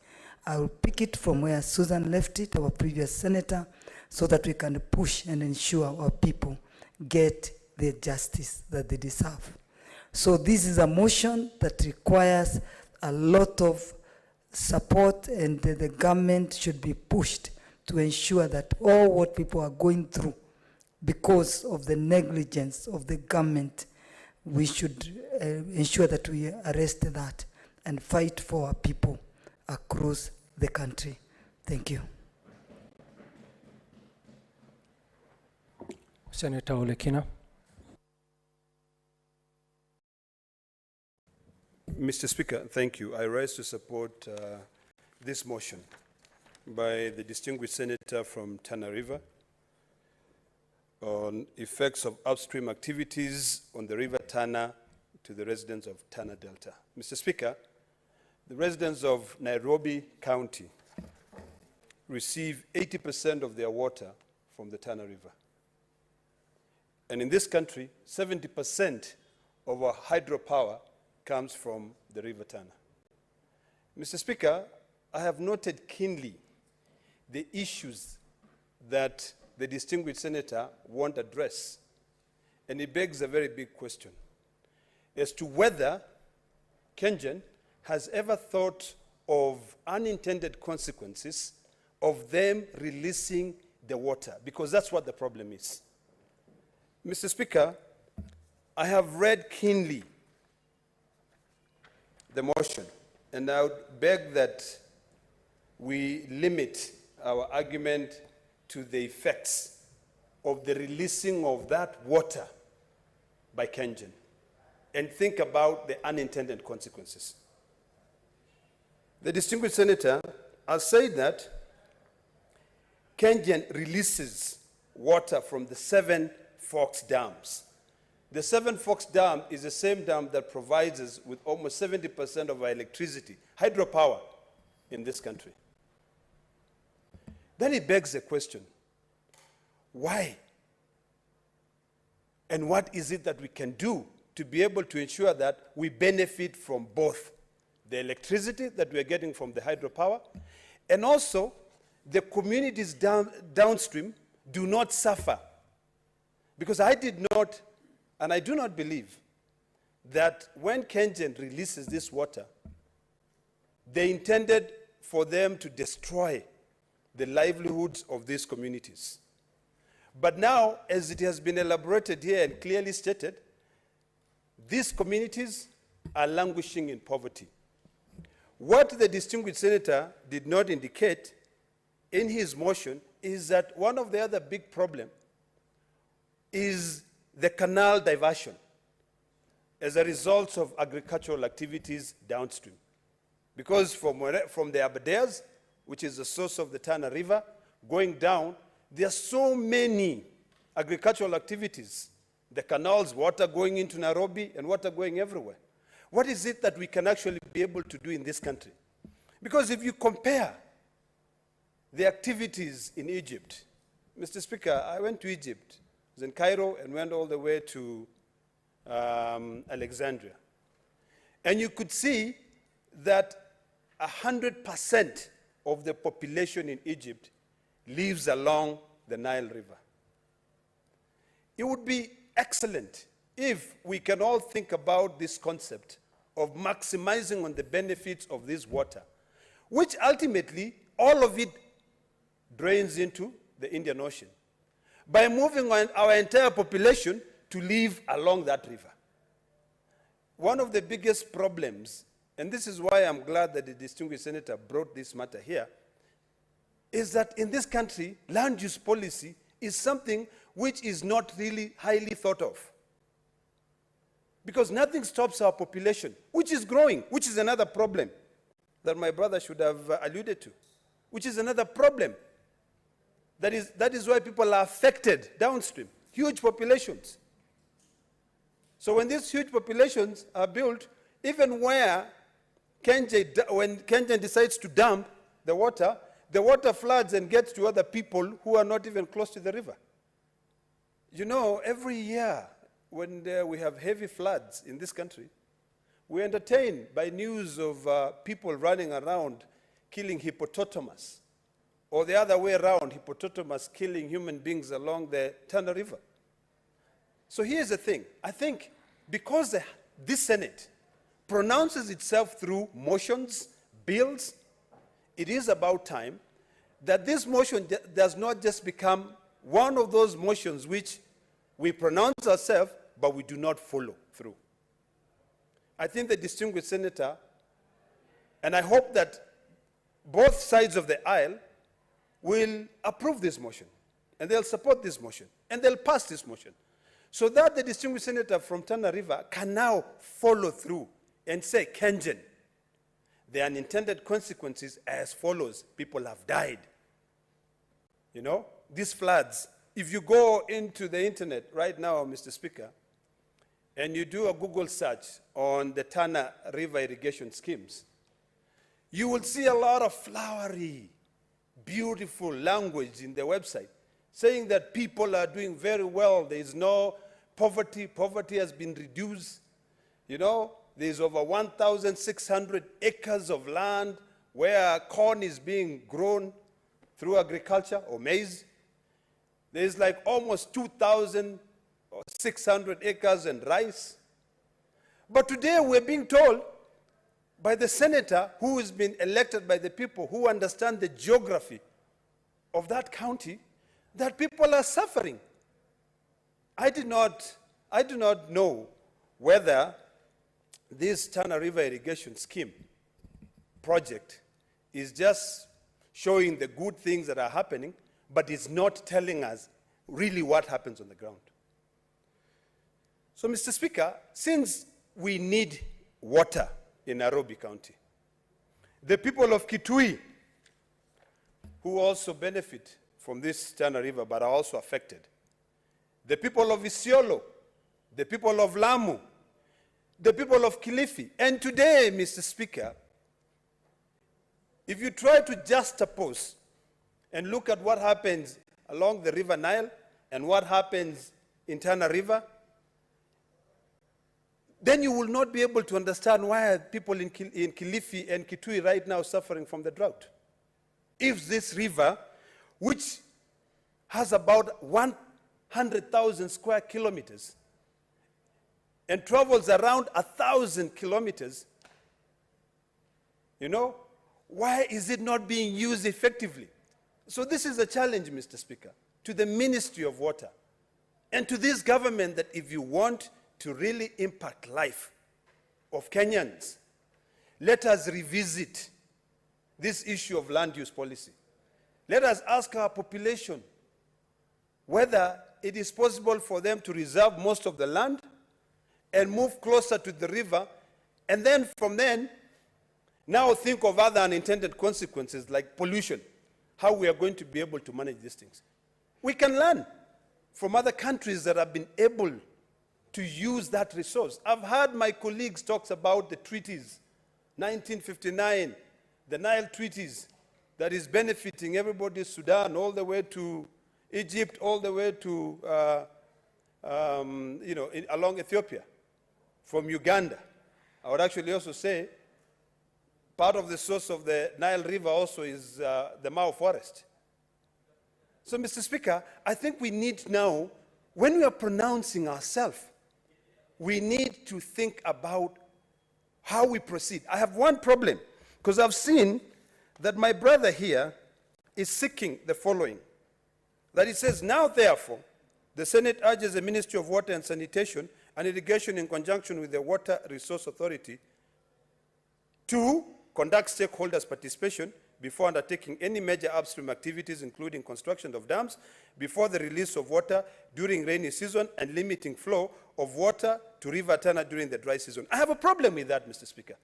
Speaker 7: I will pick it from where Susan left it, our previous senator, so that we can push and ensure our people get the justice that they deserve. So this is a motion that requires a lot of support, and the government should be pushed to ensure that all what people are going through because of the negligence of the government, we should ensure that we arrest that and fight for our people across the country. Thank you.
Speaker 1: Senator Olekina.
Speaker 8: Mr. Speaker, thank you. I rise to support this motion by the distinguished senator from Tana River on effects of upstream activities on the River Tana to the residents of Tana Delta. Mr. Speaker, the residents of Nairobi County receive 80% of their water from the Tana River. And in this country, 70% of our hydropower comes from the River Tana. Mr. Speaker, I have noted keenly the issues that the distinguished senator won't address, and it begs a very big question as to whether Kengen has ever thought of unintended consequences of them releasing the water, because that's what the problem is. Mr. Speaker, I have read keenly the motion, and I would beg that we limit our argument to the effects of the releasing of that water by Kengen and think about the unintended consequences. The distinguished senator has said that Kengen releases water from the 7 Forks dams. The 7 Forks Dam is the same dam that provides us with almost 70% of our electricity, hydropower, in this country. Then it begs the question, why? And what is it that we can do to be able to ensure that we benefit from both the electricity that we're getting from the hydropower, and also the communities downstream do not suffer? Because I did not, and I do not believe that when Kengen releases this water, they intended for them to destroy the livelihoods of these communities. But now, as it has been elaborated here and clearly stated, these communities are languishing in poverty. What the distinguished senator did not indicate in his motion is that one of the other big problems is the canal diversion as a result of agricultural activities downstream. Because from the Aberdares, which is the source of the Tana River, going down, there are so many agricultural activities. The canals, water going into Nairobi and water going everywhere. What is it that we can actually be able to do in this country? Because if you compare the activities in Egypt, Mr. Speaker, I went to Egypt. I was in Cairo and went all the way to Alexandria. And you could see that 100% of the population in Egypt lives along the Nile River. It would be excellent if we can all think about this concept of maximizing on the benefits of this water, which ultimately all of it drains into the Indian Ocean by moving our entire population to live along that river. One of the biggest problems, and this is why I'm glad that the distinguished senator brought this matter here, is that in this country, land use policy is something which is not really highly thought of. Because nothing stops our population, which is growing, which is another problem that my brother should have alluded to, which is another problem. That is why people are affected downstream, huge populations. So when these huge populations are built, even when Kengen decides to dump the water floods and gets to other people who are not even close to the river. You know, every year when we have heavy floods in this country, we're entertained by news of people running around killing hippopotamus, or the other way around, hippopotamus killing human beings along the Tana River. So here's the thing. I think because this Senate pronounces itself through motions, bills, it is about time that this motion does not just become one of those motions which we pronounce ourselves, but we do not follow through. I think the distinguished senator, and I hope that both sides of the aisle will approve this motion, and they'll support this motion, and they'll pass this motion, so that the distinguished senator from Tana River can now follow through and say, Kengen, the unintended consequences as follows. People have died. You know, these floods, if you go into the internet right now, Mr. Speaker, and you do a Google search on the Tana River irrigation schemes, you will see a lot of flowery, beautiful language in the website saying that people are doing very well. There is no poverty. Poverty has been reduced. You know, there's over 1,600 acres of land where corn is being grown through agriculture, or maize. There's like almost 2,600 acres in rice. But today we're being told by the senator who has been elected by the people, who understand the geography of that county, that people are suffering. I do not know whether this Tana River irrigation scheme project is just showing the good things that are happening, but it's not telling us really what happens on the ground. So, Mr. Speaker, since we need water in Nairobi County, the people of Kitui, who also benefit from this Tana River but are also affected, the people of Isiolo, the people of Lamu, the people of Kilifi, and today, Mr. Speaker, if you try to juxtapose and look at what happens along the River Nile and what happens in Tana River, then you will not be able to understand why people in Kilifi and Kitui right now suffering from the drought. If this river, which has about 100,000 square kilometers and travels around 1,000 kilometers, you know, why is it not being used effectively? So this is a challenge, Mr. Speaker, to the Ministry of Water and to this government, that if you want to really impact life of Kenyans, let us revisit this issue of land use policy. Let us ask our population whether it is possible for them to reserve most of the land and move closer to the river, and then from then, now think of other unintended consequences like pollution, how we are going to be able to manage these things. We can learn from other countries that have been able to use that resource. I've heard my colleagues talk about the treaties, 1959, the Nile treaties, that is benefiting everybody, Sudan, all the way to Egypt, all the way to, along Ethiopia, from Uganda. I would actually also say part of the source of the Nile River also is the Mao forest. So, Mr. Speaker, I think we need now, when we are pronouncing ourselves, we need to think about how we proceed. I have one problem, because I've seen that my brother here is seeking the following. That he says, now therefore, the Senate urges the Ministry of Water and Sanitation and Irrigation in conjunction with the Water Resource Authority to conduct stakeholders' participation before undertaking any major upstream activities, including construction of dams, before the release of water during rainy season and limiting flow of water to River Tana during the dry season. I have a problem with that, Mr. Speaker,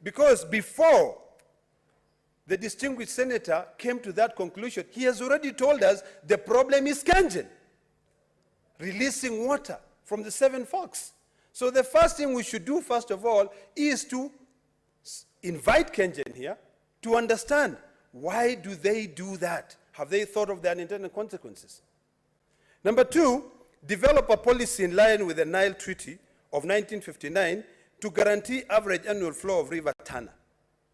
Speaker 8: because before the distinguished senator came to that conclusion, he has already told us the problem is Kanjen, releasing water from the Seven Forks. So the first thing we should do, first of all, is to invite Kengen here to understand why do they do that? Have they thought of the unintended consequences? Number two, develop a policy in line with the Nile Treaty of 1959 to guarantee average annual flow of River Tana.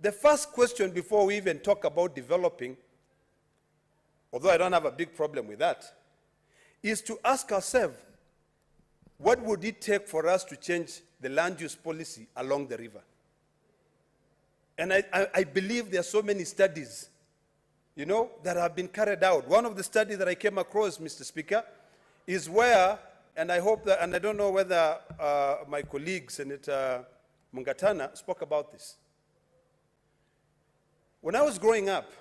Speaker 8: The first question before we even talk about developing, although I don't have a big problem with that, is to ask ourselves, what would it take for us to change the land use policy along the river? And I believe there are so many studies, that have been carried out. One of the studies that I came across, Mr. Speaker, is where, and I hope that, and I don't know whether my colleague, Senator Mungatana, spoke about this. When I was growing up,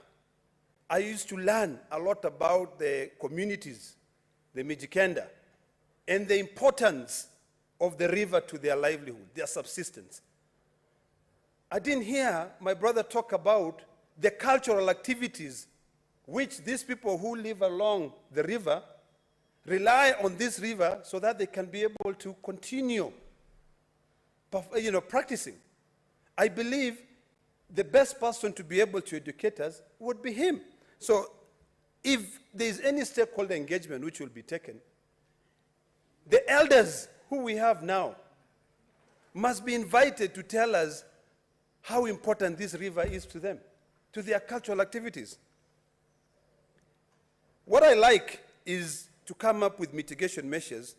Speaker 8: I used to learn a lot about the communities, the Mijikenda, and the importance of the river to their livelihood, their subsistence. I didn't hear my brother talk about the cultural activities which these people who live along the river rely on this river so that they can be able to continue practicing. I believe the best person to be able to educate us would be him. So if there is any stakeholder engagement which will be taken, the elders who we have now must be invited to tell us how important this river is to them, to their cultural activities. What I like is to come up with mitigation measures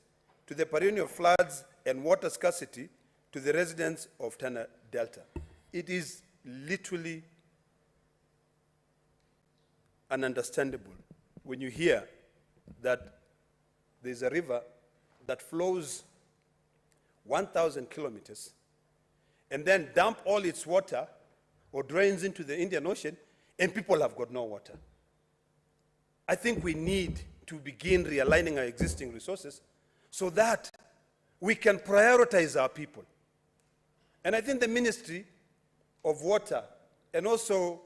Speaker 8: to the perennial floods and water scarcity to the residents of Tana Delta. It is literally ununderstandable when you hear that there's a river that flows 1,000 kilometers and then dump all its water or drains into the Indian Ocean, and people have got no water. I think we need to begin realigning our existing resources so that we can prioritize our people. And I think the Ministry of Water and also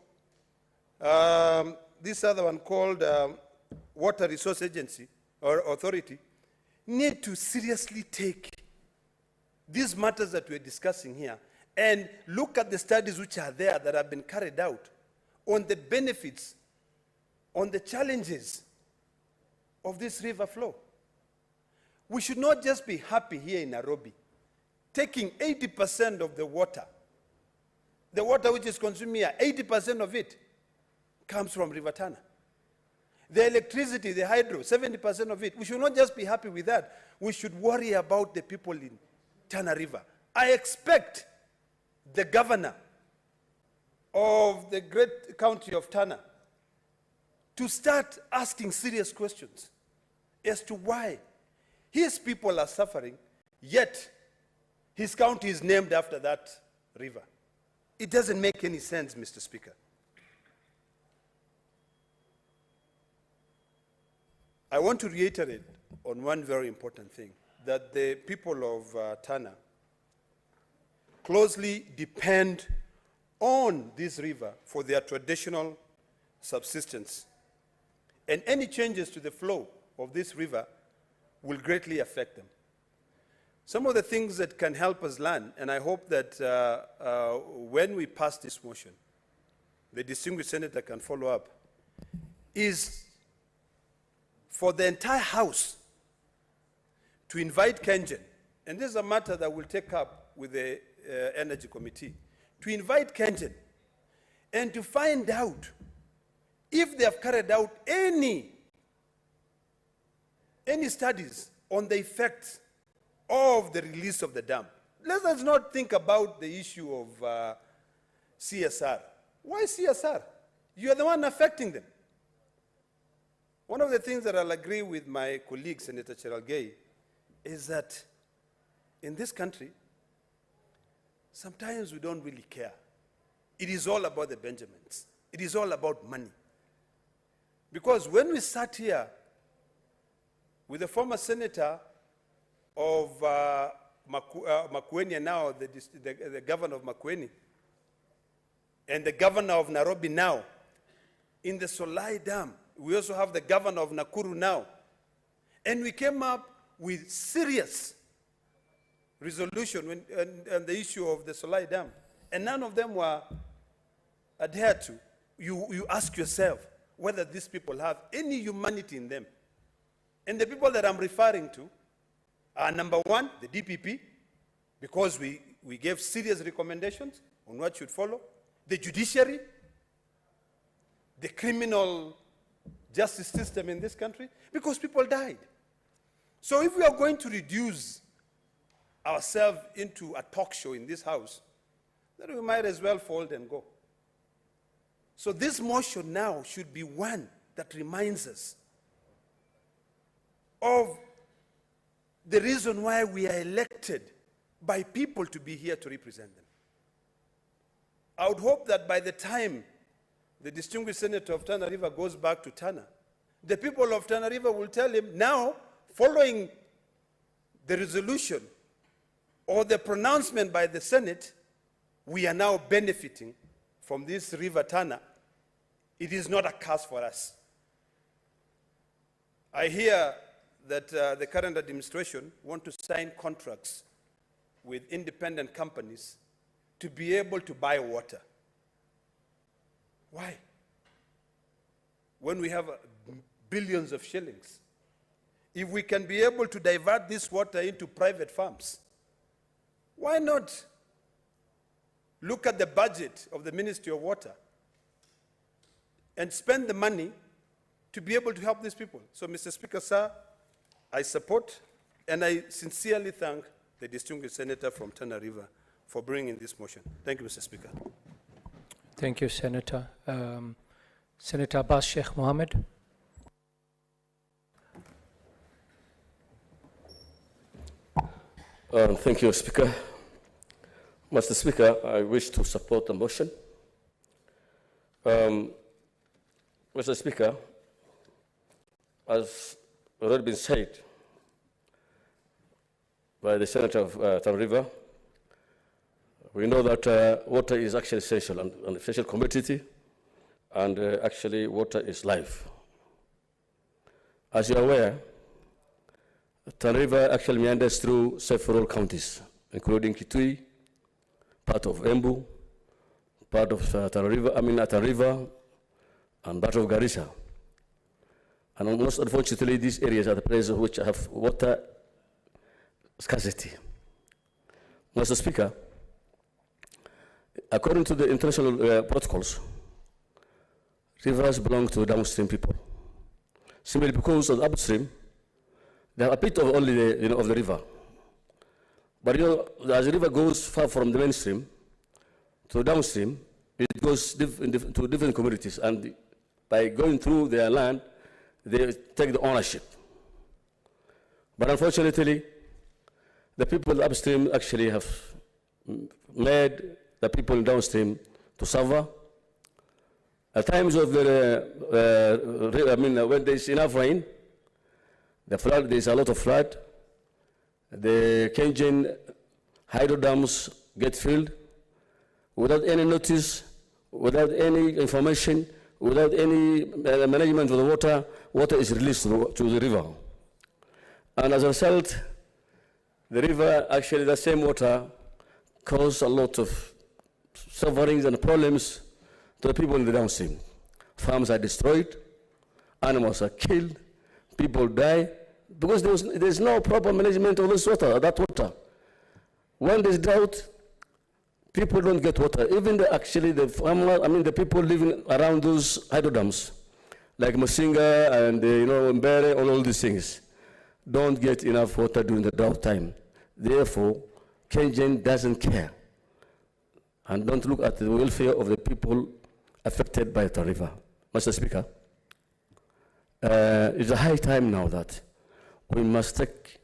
Speaker 8: this other one called Water Resource Agency or Authority need to seriously take these matters that we're discussing here and look at the studies which are there that have been carried out on the benefits, on the challenges of this river flow. We should not just be happy here in Nairobi, taking 80% of the water which is consumed here, 80% of it comes from River Tana. The electricity, the hydro, 70% of it. We should not just be happy with that. We should worry about the people in Tana River. I expect the governor of the great county of Tana to start asking serious questions as to why his people are suffering, yet his county is named after that river. It doesn't make any sense, Mr. Speaker. I want to reiterate on one very important thing, that the people of Tana closely depend on this river for their traditional subsistence. And any changes to the flow of this river will greatly affect them. Some of the things that can help us learn, and I hope that when we pass this motion, the distinguished senator can follow up, is for the entire House to invite Kengen, and this is a matter that we'll take up with the Energy Committee, to invite Kengen and to find out if they have carried out any studies on the effects of the release of the dam. Let us not think about the issue of CSR. Why CSR? You are the one affecting them. One of the things that I'll agree with my colleague, Senator Cheralgei, is that in this country, sometimes we don't really care. It is all about the Benjamins. It is all about money. Because when we sat here with the former senator of Makueni, and now the governor of Makueni, and the governor of Nairobi now, in the Solai Dam, we also have the governor of Nakuru now, and we came up with serious resolution on the issue of the Solai Dam, and none of them were adhered to. You ask yourself whether these people have any humanity in them. And the people that I'm referring to are, number one, the DPP, because we gave serious recommendations on what should follow, the judiciary, the criminal justice system in this country, because people died. So if we are going to reduce ourselves into a talk show in this house, then we might as well fold and go. So this motion now should be one that reminds us of the reason why we are elected by people to be here to represent them. I would hope that by the time the distinguished senator of Tana River goes back to Tana, the people of Tana River will tell him, now, following the resolution or the pronouncement by the Senate, we are now benefiting from this river Tana. It is not a curse for us. I hear that the current administration want to sign contracts with independent companies to be able to buy water. Why? When we have billions of shillings, if we can be able to divert this water into private farms, why not look at the budget of the Ministry of Water and spend the money to be able to help these people? So, Mr. Speaker, sir, I support and I sincerely thank the distinguished senator from Tana River for bringing this motion. Thank you, Mr. Speaker.
Speaker 1: Thank you, Senator. Senator Abbas Sheikh Mohammed.
Speaker 9: Thank you, Speaker. Mr. Speaker, I wish to support the motion. Mr. Speaker, as already been said by the Senator of Tana River, we know that water is actually essential and an essential commodity, and actually water is life. As you are aware, Tana River actually meanders through several counties, including Kitui, part of Embu, part of Tana River, and part of Garissa. And most unfortunately, these areas are the places which have water scarcity. Mr. Speaker, according to the international protocols, rivers belong to downstream people. Simply because of the upstream, they have a bit of only the, of the river. But as the river goes far from the mainstream to downstream, it goes to different communities, and by going through their land, they take the ownership. But unfortunately, the people upstream actually have made the people downstream to suffer. At times of when there's enough rain, there's a lot of flood. The Kenyan hydro dams get filled without any notice, without any information, without any management of the water. Water is released to the river. And as a result, the river, actually the same water, causes a lot of sufferings and problems to the people in the downstream. Farms are destroyed, animals are killed, people die, because there's no proper management of this water, that water. When there's drought, people don't get water. Even the people living around those hydro dams, like Masinga and Mbere, all these things, don't get enough water during the drought time. Therefore, Kenyan doesn't care and don't look at the welfare of the people affected by the river. Mr. Speaker, it's a high time now that we must take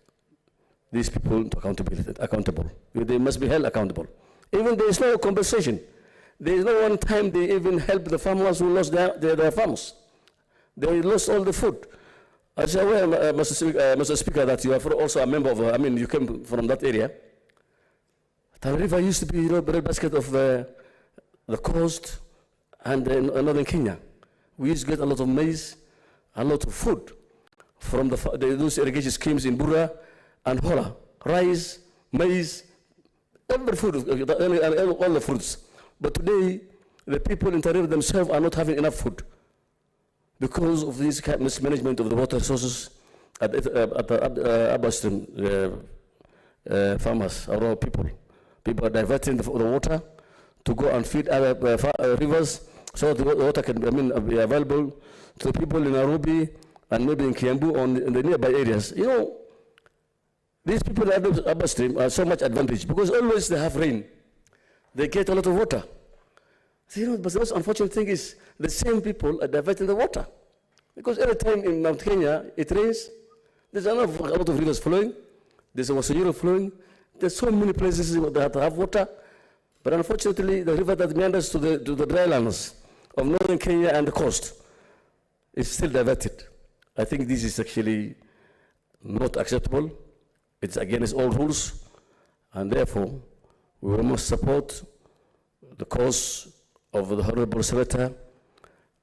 Speaker 9: these people to accountable. They must be held accountable. Even there is no compensation. There is no one time they even help the farmers who lost their farms. They lost all the food. I say, well, Mr. Speaker, that you are also a member of, you came from that area. The river used to be, the breadbasket of the coast and northern Kenya. We used to get a lot of maize, a lot of food from those irrigation schemes in Bura and Hola. Rice, maize, every food, all the fruits. But today, the people in Tarif themselves are not having enough food because of this mismanagement of the water resources at the upstream farmers, our people. People are diverting the water to go and feed other rivers so that the water can be available to the people in Nairobi and maybe in Kiambu or in the nearby areas. These people at the upstream are so much advantage because always they have rain. They get a lot of water. So, but the most unfortunate thing is the same people are diverting the water. Because every time in Mount Kenya it rains, there's a lot of rivers flowing, there's a Wasayuro flowing, there's so many places that have water, but unfortunately the river that meanders to the drylands of northern Kenya and the coast is still diverted. I think this is actually not acceptable. It's against all rules, and therefore we must support the cause of the Honorable Senator,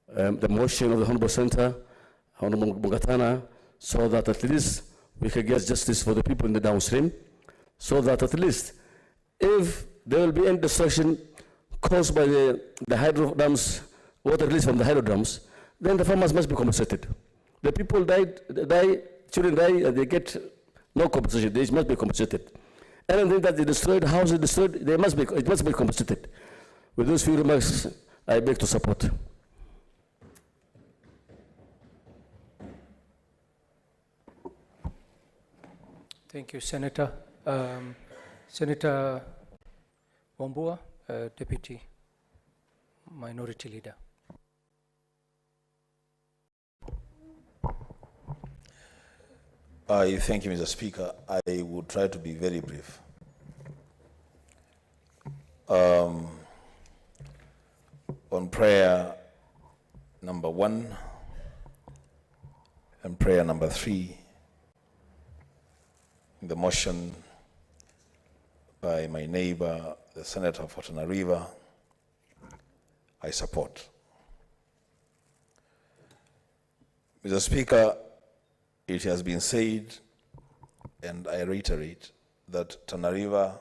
Speaker 9: the motion of the Honorable Senator, Honorable Mugatana, so that at least we can get justice for the people in the downstream, so that at least if there will be any destruction caused by the hydro dams, water release from the hydro dams, then the farmers must be compensated. The people die, children die, and they get no compensation. They must be compensated. Anything that they destroyed, houses destroyed, it must be compensated. With those few remarks, I beg to support.
Speaker 1: Thank you, Senator. Senator Wambua, Deputy Minority Leader.
Speaker 10: Thank you, Mr. Speaker. I would try to be very brief. On prayer number 1 and prayer number 3, the motion by my neighbor, the Senator for Tana River, I support. Mr. Speaker, it has been said, and I reiterate, that Tana River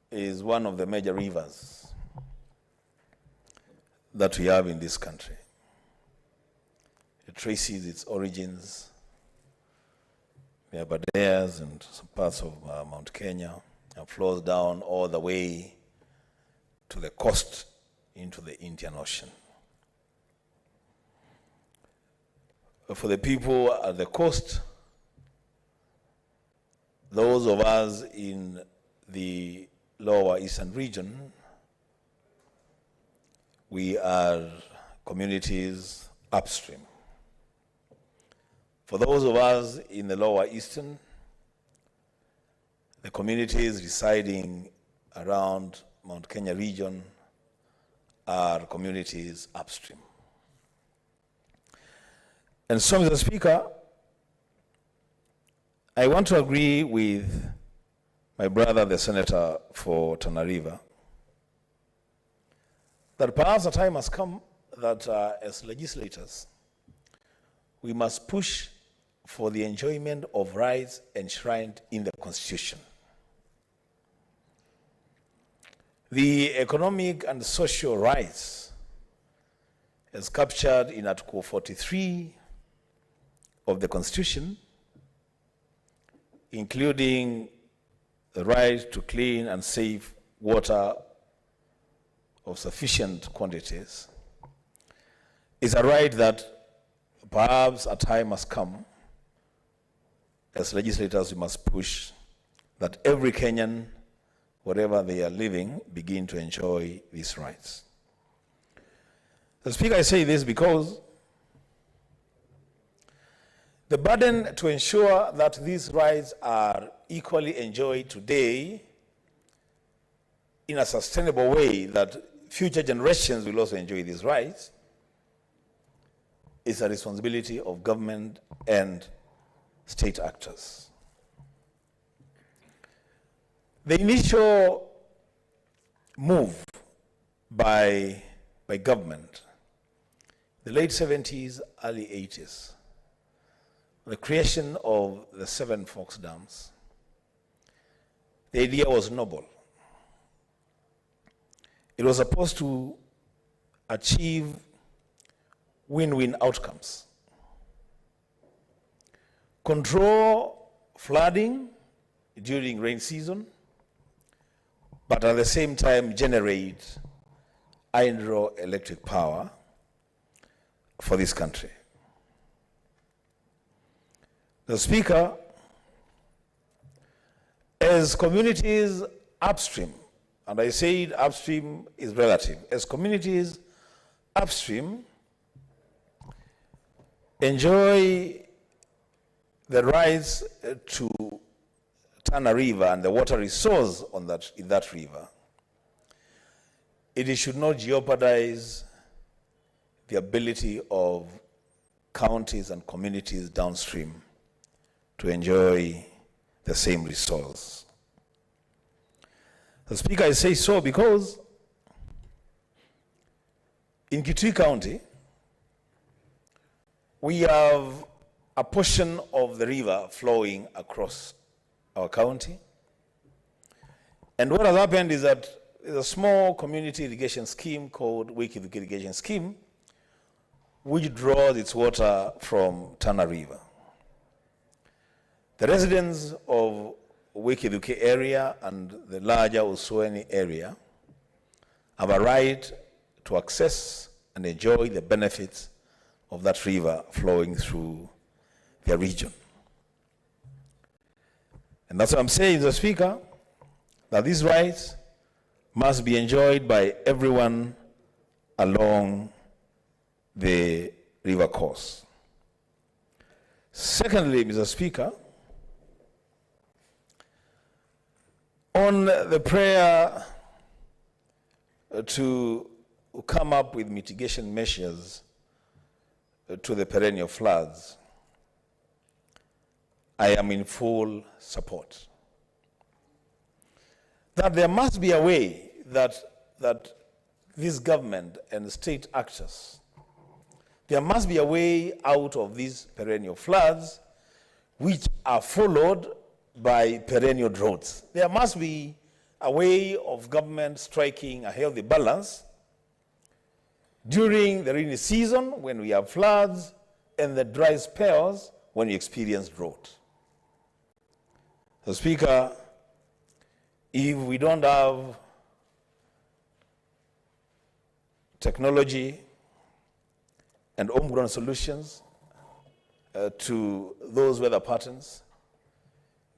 Speaker 10: is one of the major rivers that we have in this country. It traces its origins near Aberdares and some parts of Mount Kenya, and flows down all the way to the coast into the Indian Ocean. For the people at the coast, those of us in the lower eastern region, we are communities upstream. For those of us in the lower eastern, the communities residing around Mount Kenya region are communities upstream. And so, Mr. Speaker, I want to agree with my brother, the Senator for Tana River, that perhaps the time has come that as legislators, we must push for the enjoyment of rights enshrined in the Constitution. The economic and social rights, as captured in Article 43 of the Constitution, including the right to clean and safe water of sufficient quantities, is a right that perhaps a time has come, as legislators we must push that every Kenyan wherever they are living, begin to enjoy these rights. The Speaker, I say this because the burden to ensure that these rights are equally enjoyed today in a sustainable way, that future generations will also enjoy these rights, is a responsibility of government and state actors. The initial move by government, the late 70s, early 80s, the creation of the 7 Forks dams, the idea was noble. It was supposed to achieve win-win outcomes. Control flooding during rain season, but at the same time generate hydroelectric power for this country. The Speaker, as communities upstream, and I said upstream is relative, as communities upstream enjoy the rights to Tana River and the water resource in that river, it should not jeopardize the ability of counties and communities downstream to enjoy the same resource. The Speaker, I say so because in Kitui County, we have a portion of the river flowing across our county. And what has happened is that there's a small community irrigation scheme called Wiki Irrigation Scheme, which draws its water from Tana River. The residents of Wiki area and the larger Usweni area have a right to access and enjoy the benefits of that river flowing through their region. And that's what I'm saying, Mr. Speaker, that these rights must be enjoyed by everyone along the river course. Secondly, Mr. Speaker, on the prayer to come up with mitigation measures to the perennial floods, I am in full support. That there must be a way that this government and state actors, there must be a way out of these perennial floods which are followed by perennial droughts. There must be a way of government striking a healthy balance during the rainy season when we have floods and the dry spells when we experience drought. So, Speaker, if we don't have technology and homegrown solutions to those weather patterns,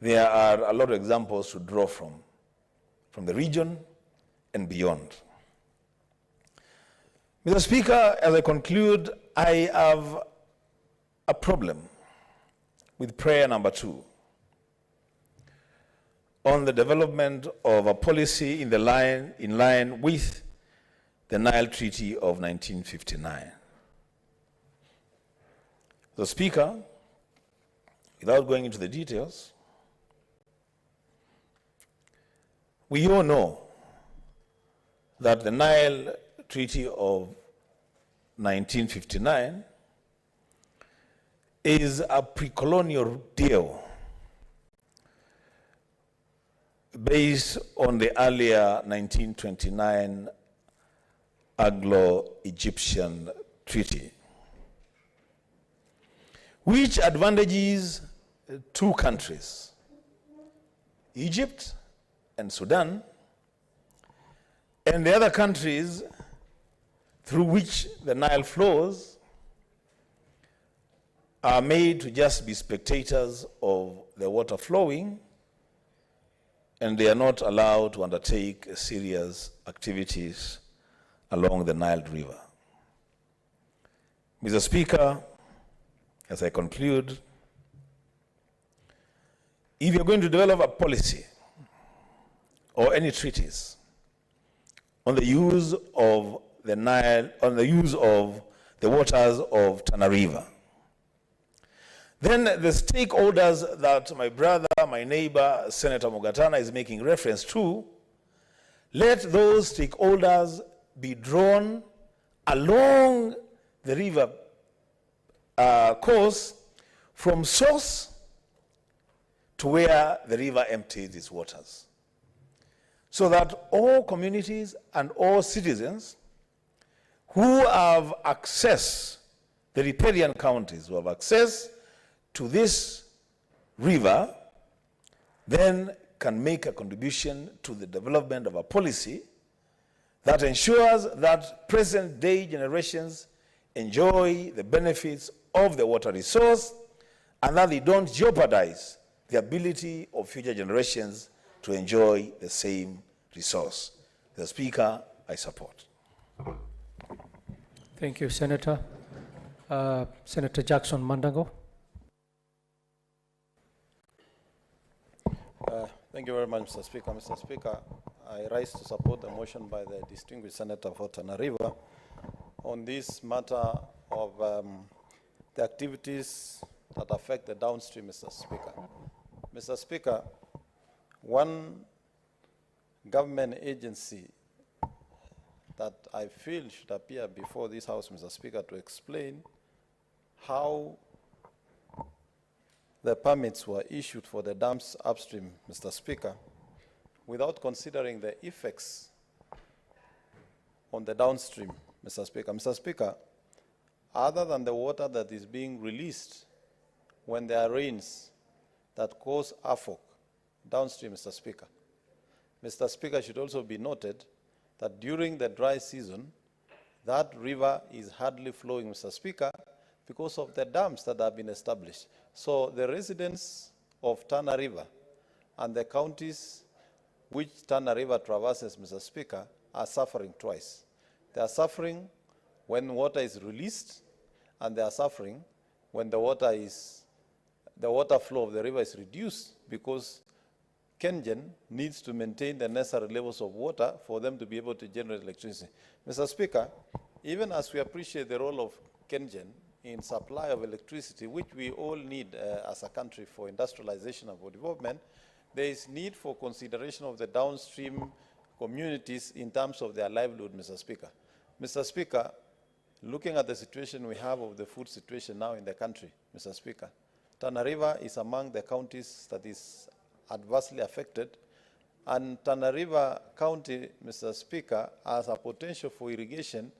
Speaker 10: there are a lot of examples to draw from the region and beyond. Mr. Speaker, as I conclude, I have a problem with prayer number 2 on the development of a policy in line with the Nile Treaty of 1959. The Speaker, without going into the details, we all know that the Nile Treaty of 1959 is a pre-colonial deal based on the earlier 1929 Anglo-Egyptian Treaty, which advantages 2 countries, Egypt and Sudan, and the other countries through which the Nile flows are made to just be spectators of the water flowing and they are not allowed to undertake serious activities along the Nile River. Mr. Speaker, as I conclude, if you're going to develop a policy or any treaties on the use of the Nile, on the use of the waters of Tana River, then the stakeholders that my brother, my neighbor, Senator Mugatana is making reference to, let those stakeholders be drawn along the river course from source to where the river empties its waters, so that all communities and all citizens who have access, the riparian counties who have access to this river, then can make a contribution to the development of a policy that ensures that present-day generations enjoy the benefits of the water resource and that they don't jeopardize the ability of future generations to enjoy the same resource. The Speaker, I support.
Speaker 1: Thank you, Senator. Senator Jackson Mandango.
Speaker 11: Thank you very much, Mr. Speaker. Mr. Speaker, I rise to support the motion by the distinguished Senator for Tana River on this matter of the activities that affect the downstream, Mr. Speaker. Mr. Speaker, one government agency that I feel should appear before this House, Mr. Speaker, to explain how the permits were issued for the dams upstream, Mr. Speaker, without considering the effects on the downstream, Mr. Speaker. Mr. Speaker, other than the water that is being released when there are rains that cause havoc downstream, Mr. Speaker, Mr. Speaker, should also be noted that during the dry season, that river is hardly flowing, Mr. Speaker, because of the dams that have been established. So the residents of Tana River and the counties which Tana River traverses, Mr. Speaker, are suffering twice. They are suffering when water is released, and they are suffering when the water flow of the river is reduced, because KenGen needs to maintain the necessary levels of water for them to be able to generate electricity. Mr. Speaker, even as we appreciate the role of KenGen in supply of electricity, which we all need as a country for industrialization and for development, there is need for consideration of the downstream communities in terms of their livelihood, Mr. Speaker. Mr. Speaker, looking at the situation we have of the food situation now in the country, Mr. Speaker, Tana River is among the counties that is adversely affected, and Tana River County, Mr. Speaker, has a potential for irrigation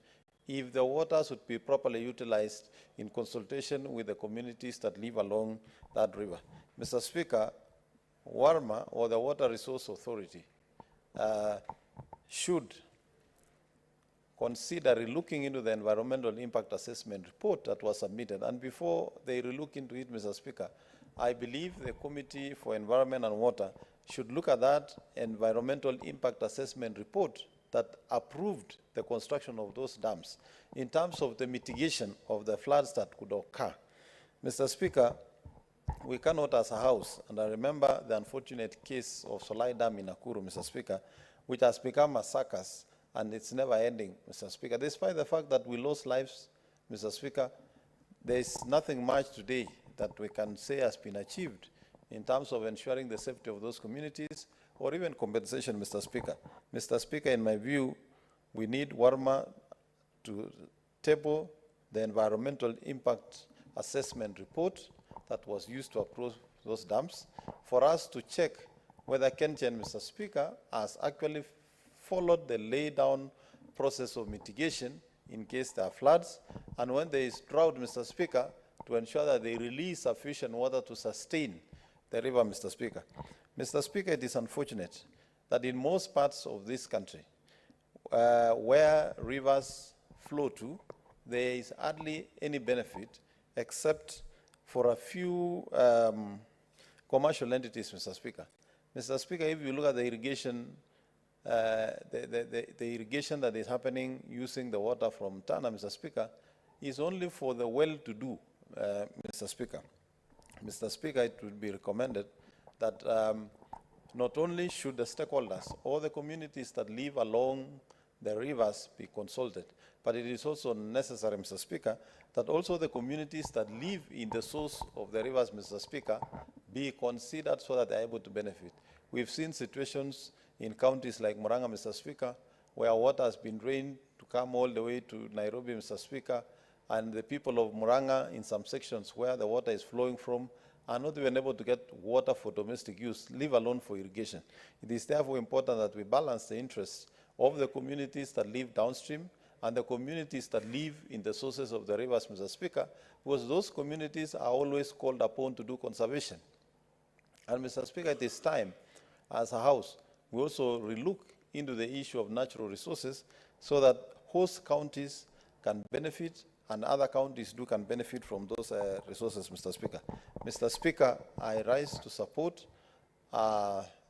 Speaker 11: if the waters would be properly utilized in consultation with the communities that live along that river. Mr. Speaker, WARMA, or the Water Resource Authority, should consider relooking into the environmental impact assessment report that was submitted. And before they relook into it, Mr. Speaker, I believe the Committee for Environment and Water should look at that environmental impact assessment report that approved the construction of those dams in terms of the mitigation of the floods that could occur. Mr. Speaker, we cannot as a House, and I remember the unfortunate case of Solai Dam in Nakuru, Mr. Speaker, which has become a circus, and it's never ending, Mr. Speaker. Despite the fact that we lost lives, Mr. Speaker, there is nothing much today that we can say has been achieved in terms of ensuring the safety of those communities or even compensation, Mr. Speaker. Mr. Speaker, in my view, we need WARMA to table the environmental impact assessment report that was used to approve those dams for us to check whether KenGen, Mr. Speaker, has actually followed the lay-down process of mitigation in case there are floods, and when there is drought, Mr. Speaker, to ensure that they release sufficient water to sustain the river, Mr. Speaker. Mr. Speaker, it is unfortunate that in most parts of this country, where rivers flow to, there is hardly any benefit except for a few commercial entities, Mr. Speaker. Mr. Speaker, if you look at the irrigation, the irrigation that is happening using the water from Tana, Mr. Speaker, is only for the well-to-do, Mr. Speaker. Mr. Speaker, it would be recommended that not only should the stakeholders or the communities that live along the rivers be consulted, but it is also necessary, Mr. Speaker, that also the communities that live in the source of the rivers, Mr. Speaker, be considered so that they are able to benefit. We've seen situations in counties like Murang'a, Mr. Speaker, where water has been drained to come all the way to Nairobi, Mr. Speaker, and the people of Murang'a in some sections where the water is flowing from are not even able to get water for domestic use, leave alone for irrigation. It is therefore important that we balance the interests of the communities that live downstream and the communities that live in the sources of the rivers, Mr. Speaker, because those communities are always called upon to do conservation. And Mr. Speaker, it is time, as a House, we also relook into the issue of natural resources so that host counties can benefit and other counties can benefit from those resources, Mr. Speaker. Mr. Speaker, I rise to support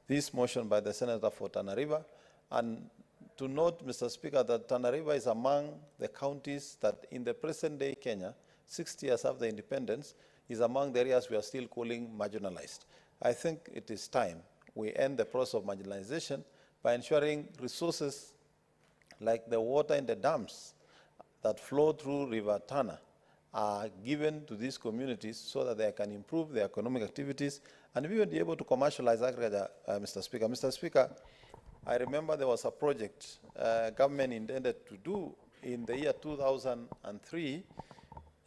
Speaker 11: this motion by the Senator for Tana River, and to note, Mr. Speaker, that Tana River is among the counties that in the present day Kenya, 60 years after independence, is among the areas we are still calling marginalized. I think it is time we end the process of marginalization by ensuring resources like the water in the dams that flow through River Tana are given to these communities so that they can improve their economic activities and we will be able to commercialize agriculture, Mr. Speaker. Mr. Speaker, I remember there was a project government intended to do in the year 2003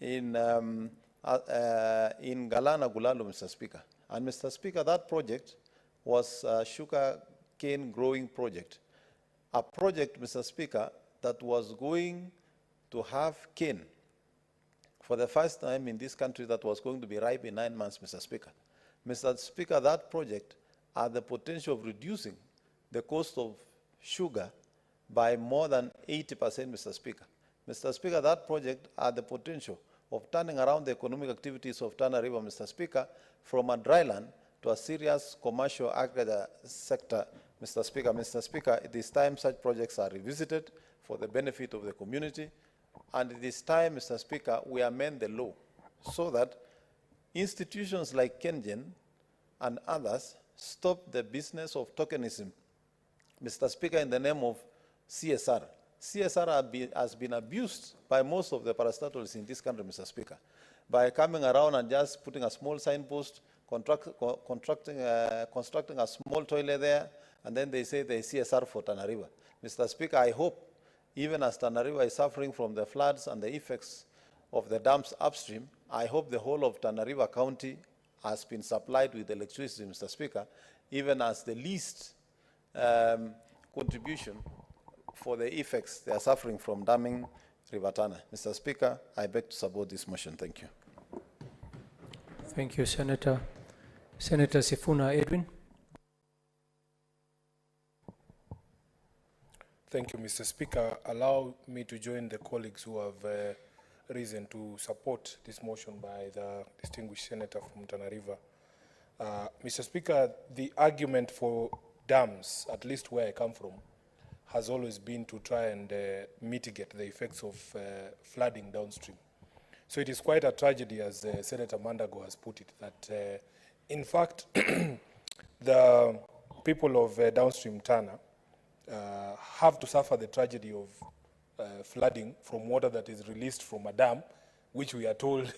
Speaker 11: in Galana Gulalu, Mr. Speaker. And Mr. Speaker, that project was a sugar cane growing project. A project, Mr. Speaker, that was going to have cane for the first time in this country that was going to be ripe in 9 months, Mr. Speaker. Mr. Speaker, that project had the potential of reducing the cost of sugar by more than 80%, Mr. Speaker. Mr. Speaker, that project had the potential of turning around the economic activities of Tana River, Mr. Speaker, from a dryland to a serious commercial agriculture sector, Mr. Speaker. Mr. Speaker, it is time such projects are revisited for the benefit of the community, and it is time, Mr. Speaker, we amend the law so that institutions like KenGen and others stop the business of tokenism, Mr. Speaker, in the name of CSR. CSR has been abused by most of the parastatals in this country, Mr. Speaker, by coming around and just putting a small signpost, constructing a small toilet there, and then they say they CSR for Tana River. Mr. Speaker, I hope, even as Tana River is suffering from the floods and the effects of the dams upstream, I hope the whole of Tana River County has been supplied with electricity, Mr. Speaker, even as the least contribution for the effects they are suffering from damming River Tana. Mr. Speaker, I beg to support this motion. Thank you.
Speaker 1: Thank you, Senator. Senator Sifuna Edwin.
Speaker 12: Thank you, Mr. Speaker. Allow me to join the colleagues who have risen to support this motion by the distinguished senator from Tana River. Mr. Speaker, the argument for dams, at least where I come from, has always been to try and mitigate the effects of flooding downstream. So it is quite a tragedy, as Senator Mandago has put it, that in fact, the people of downstream Tana have to suffer the tragedy of flooding from water that is released from a dam, which we are told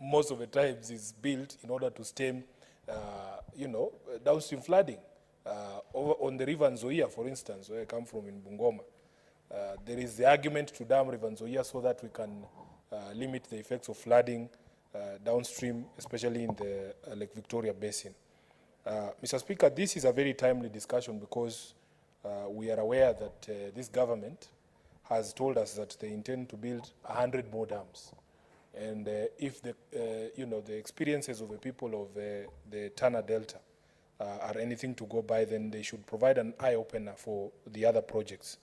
Speaker 12: most of the times is built in order to stem, downstream flooding. Over on the River Nzoia, for instance, where I come from in Bungoma, there is the argument to dam River Nzoia so that we can limit the effects of flooding downstream, especially in the Lake Victoria Basin. Mr. Speaker, this is a very timely discussion because we are aware that this government has told us that they intend to build 100 more dams. And if the experiences of the people of the Tana Delta are anything to go by, then they should provide an eye-opener for the other projects.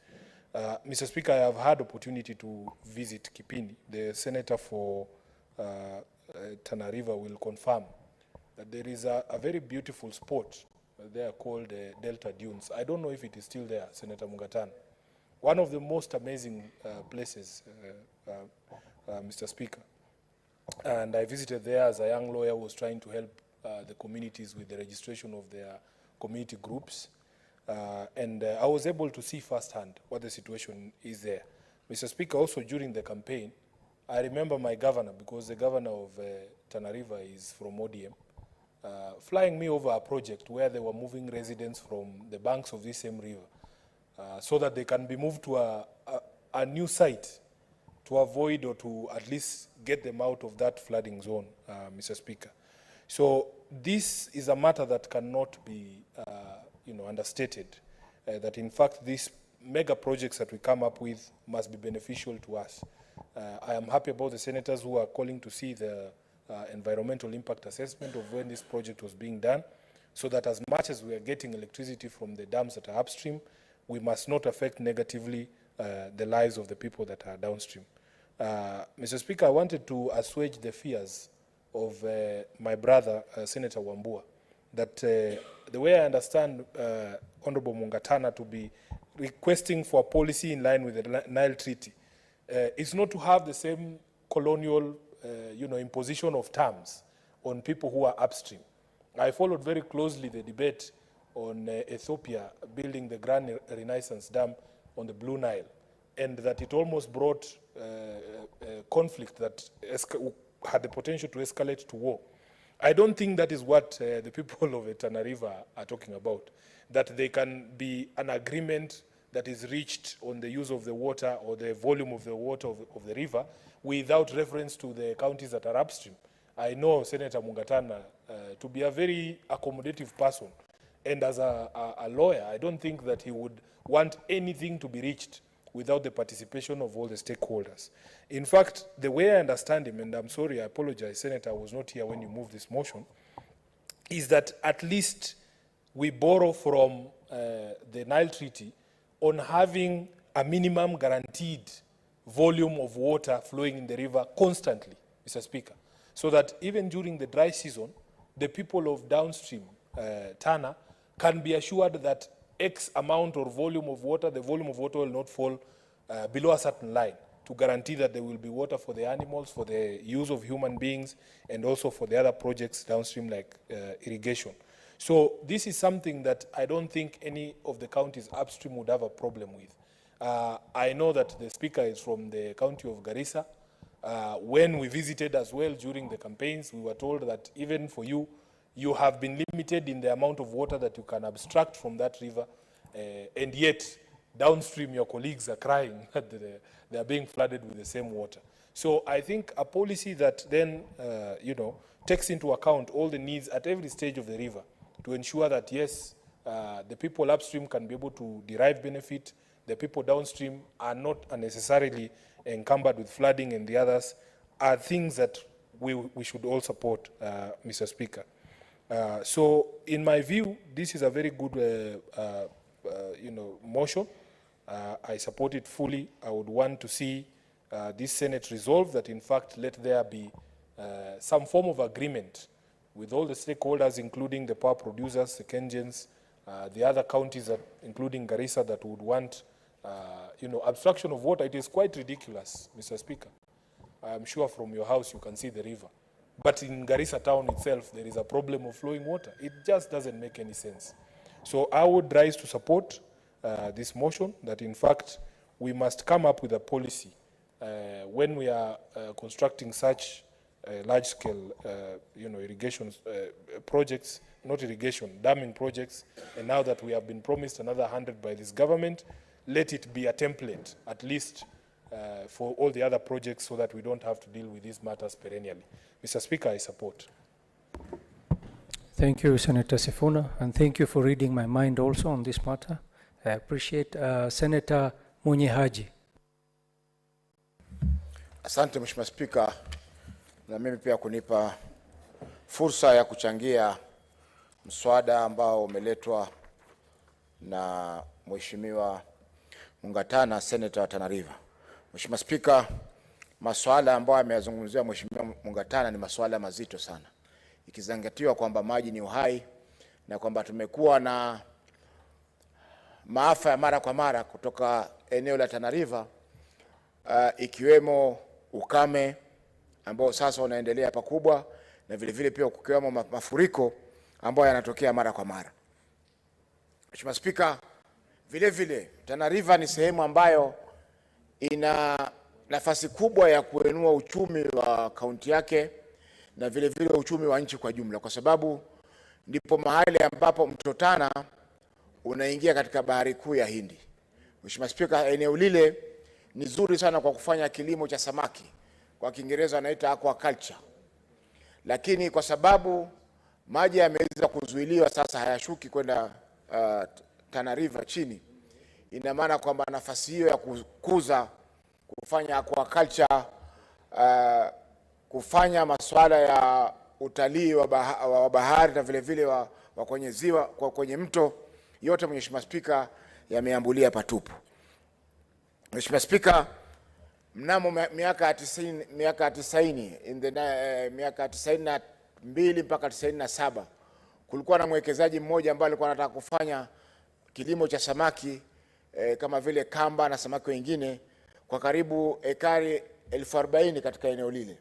Speaker 12: Mr. Speaker, I have had opportunity to visit Kipini. The senator for Tana River will confirm that there is a very beautiful spot they are called Delta Dunes. I don't know if it is still there, Senator Mungatana. One of the most amazing places, Mr. Speaker. And I visited there as a young lawyer who was trying to help the communities with the registration of their community groups. And I was able to see firsthand what the situation is there. Mr. Speaker, also during the campaign, I remember my governor, because the governor of Tana River is from ODM, flying me over a project where they were moving residents from the banks of this same river so that they can be moved to a new site to avoid or to at least get them out of that flooding zone, Mr. Speaker. So this is a matter that cannot be understated, that in fact these mega projects that we come up with must be beneficial to us. I am happy about the senators who are calling to see the environmental impact assessment of when this project was being done, so that as much as we are getting electricity from the dams that are upstream, we must not affect negatively the lives of the people that are downstream. Mr. Speaker, I wanted to assuage the fears of my brother, Senator Wambua, that the way I understand Honorable Mungatana to be requesting for a policy in line with the Nile Treaty is not to have the same colonial imposition of terms on people who are upstream. I followed very closely the debate on Ethiopia building the Grand Renaissance Dam on the Blue Nile, and that it almost brought conflict that had the potential to escalate to war. I don't think that is what the people of Tana River are talking about, that there can be an agreement that is reached on the use of the water or the volume of the water of the river without reference to the counties that are upstream. I know Senator Mungatana to be a very accommodative person, and as a lawyer, I don't think that he would want anything to be reached without the participation of all the stakeholders. In fact, the way I understand him, and I'm sorry, I apologize, Senator, I was not here when you moved this motion, is that at least we borrow from the Nile Treaty on having a minimum guaranteed volume of water flowing in the river constantly, Mr. Speaker, so that even during the dry season, the people of downstream Tana can be assured that X amount or volume of water, the volume of water will not fall below a certain line, to guarantee that there will be water for the animals, for the use of human beings, and also for the other projects downstream like irrigation. So this is something that I don't think any of the counties upstream would have a problem with. I know that the speaker is from the county of Garissa. When we visited as well during the campaigns, we were told that even for you, you have been limited in the amount of water that you can abstract from that river, and yet downstream your colleagues are crying that they are being flooded with the same water. So I think a policy that then takes into account all the needs at every stage of the river to ensure that yes, the people upstream can be able to derive benefit, the people downstream are not unnecessarily encumbered with flooding, and the others are things that we should all support, Mr. Speaker. So in my view, this is a very good motion. I support it fully. I would want to see this Senate resolve that in fact let there be some form of agreement with all the stakeholders, including the power producers, the Kenyans, the other counties, including Garissa, that would want abstraction of water. It is quite ridiculous, Mr. Speaker. I am sure from your house you can see the river. But in Garissa town itself, there is a problem of flowing water. It just doesn't make any sense. So I would rise to support this motion, that in fact we must come up with a policy when we are constructing such large-scale irrigation projects, not irrigation, damming projects, and now that we have been promised another 100 by this government, let it be a template, at least for all the other projects, so that we don't have to deal with these matters perennially. Mr. Speaker, I support.
Speaker 1: Thank you, Senator Sifuna, and thank you for reading my mind also on this matter. I appreciate Senator Munyehaji.
Speaker 13: Asante Mheshimiwa Spika, na mimi pia kunipa fursa ya kuchangia mswada ambao umeletwa na Mheshimiwa Mungatana, Senator wa Tana River. Mheshimiwa Spika, masuala ambayo ameyazungumzia Mheshimiwa Mungatana ni masuala mazito sana, ikizingatiwa kwamba maji ni uhai na kwamba tumekuwa na maafa ya mara kwa mara kutoka eneo la Tana River, ikiwemo ukame ambao sasa unaendelea pakubwa, na vile vile pia kukiwemo mafuriko ambayo yanatokea mara kwa mara. Mheshimiwa Spika, vile vile Tana River ni sehemu ambayo ina nafasi kubwa ya kuinua uchumi wa kaunti yake na vile vile uchumi wa nchi kwa jumla, kwa sababu ndipo mahali ambapo mto Tana unaingia katika bahari kuu ya Hindi. Mheshimiwa Spika, eneo lile ni zuri sana kwa kufanya kilimo cha samaki, kwa Kiingereza wanaita aquaculture. Lakini kwa sababu maji yameweza kuzuiliwa, sasa hayashuki kwenda Tana River chini, ina maana kwamba nafasi hiyo ya kufanya aquaculture, kufanya masuala ya utalii wa bahari na vile vile wa kwenye ziwa, kwenye mto, yote Mheshimiwa Spika yameambulia patupu. Mheshimiwa Spika, mnamo miaka 90 miaka 92 mpaka 97 kulikuwa na mwekezaji mmoja ambaye alikuwa anataka kufanya kilimo cha samaki kama vile kamba na samaki wengine kwa karibu ekari 40,000 katika eneo lile,